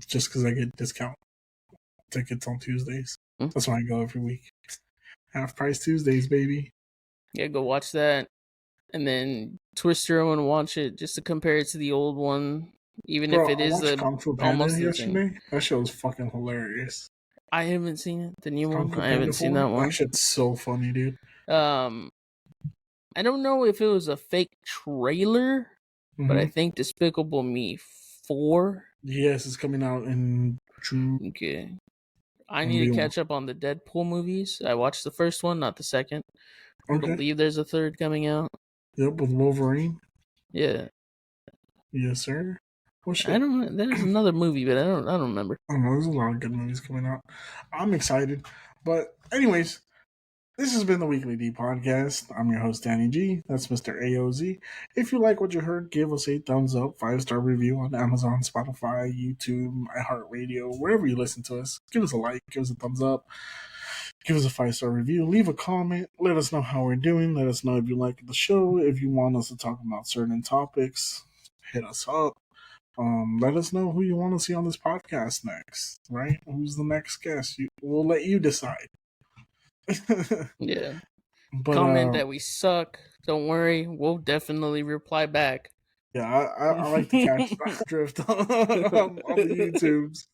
[SPEAKER 1] Just because I get discount tickets on Tuesdays. Mm-hmm. That's why I go every week. Half price Tuesdays, baby.
[SPEAKER 2] Yeah, go watch that, and then Twister. I want to watch it just to compare it to the old one. Even if it is
[SPEAKER 1] almost yesterday, that show was fucking hilarious.
[SPEAKER 2] I haven't seen it. The new one, I haven't seen that one.
[SPEAKER 1] That shit's so funny, dude.
[SPEAKER 2] I don't know if it was a fake trailer, but I think Despicable Me 4.
[SPEAKER 1] Yes, it's coming out in June.
[SPEAKER 2] Okay, I need to catch up on the Deadpool movies. I watched the first one, not the second. I believe there's a third coming out.
[SPEAKER 1] Yep, with Wolverine.
[SPEAKER 2] Yeah.
[SPEAKER 1] Yes, sir.
[SPEAKER 2] Oh, shit. I don't know. There's another movie, but I don't remember.
[SPEAKER 1] I don't know. There's a lot of good movies coming out. I'm excited. But anyways, this has been the Weekly D Podcast. I'm your host, Danny G. That's Mr. AOZ. If you like what you heard, give us a thumbs up, 5-star review on Amazon, Spotify, YouTube, iHeartRadio, wherever you listen to us. Give us a like, give us a thumbs up, give us a 5-star review, leave a comment, let us know how we're doing, let us know if you like the show, if you want us to talk about certain topics, hit us up. Let us know who you want to see on this podcast next, right? Who's the next guest? We'll let you decide.
[SPEAKER 2] Yeah. But, comment that we suck. Don't worry. We'll definitely reply back.
[SPEAKER 1] Yeah, I like to catch that drift on the YouTubes.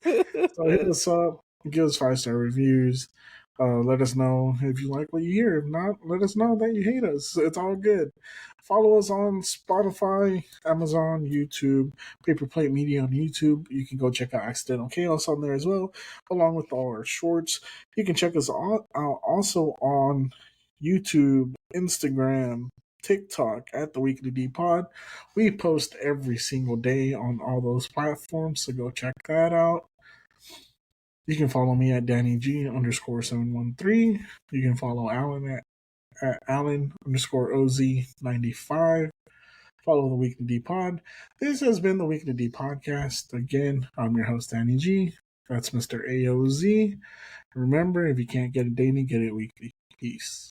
[SPEAKER 1] So hit us up. Give us 5-star reviews. Let us know if you like what you hear. If not, let us know that you hate us. It's all good. Follow us on Spotify, Amazon, YouTube, Paper Plate Media on YouTube. You can go check out Accidental Chaos on there as well, along with all our shorts. You can check us out also on YouTube, Instagram, TikTok at the Weekly D Pod. We post every single day on all those platforms, so go check that out. You can follow me at DannyG_713. You can follow Alan at Alan_OZ95. Follow the Weekly D Pod. This has been the Weekly D Podcast. Again, I'm your host, Danny G. That's Mr. AOZ. Remember, if you can't get it daily, get it weekly. Peace.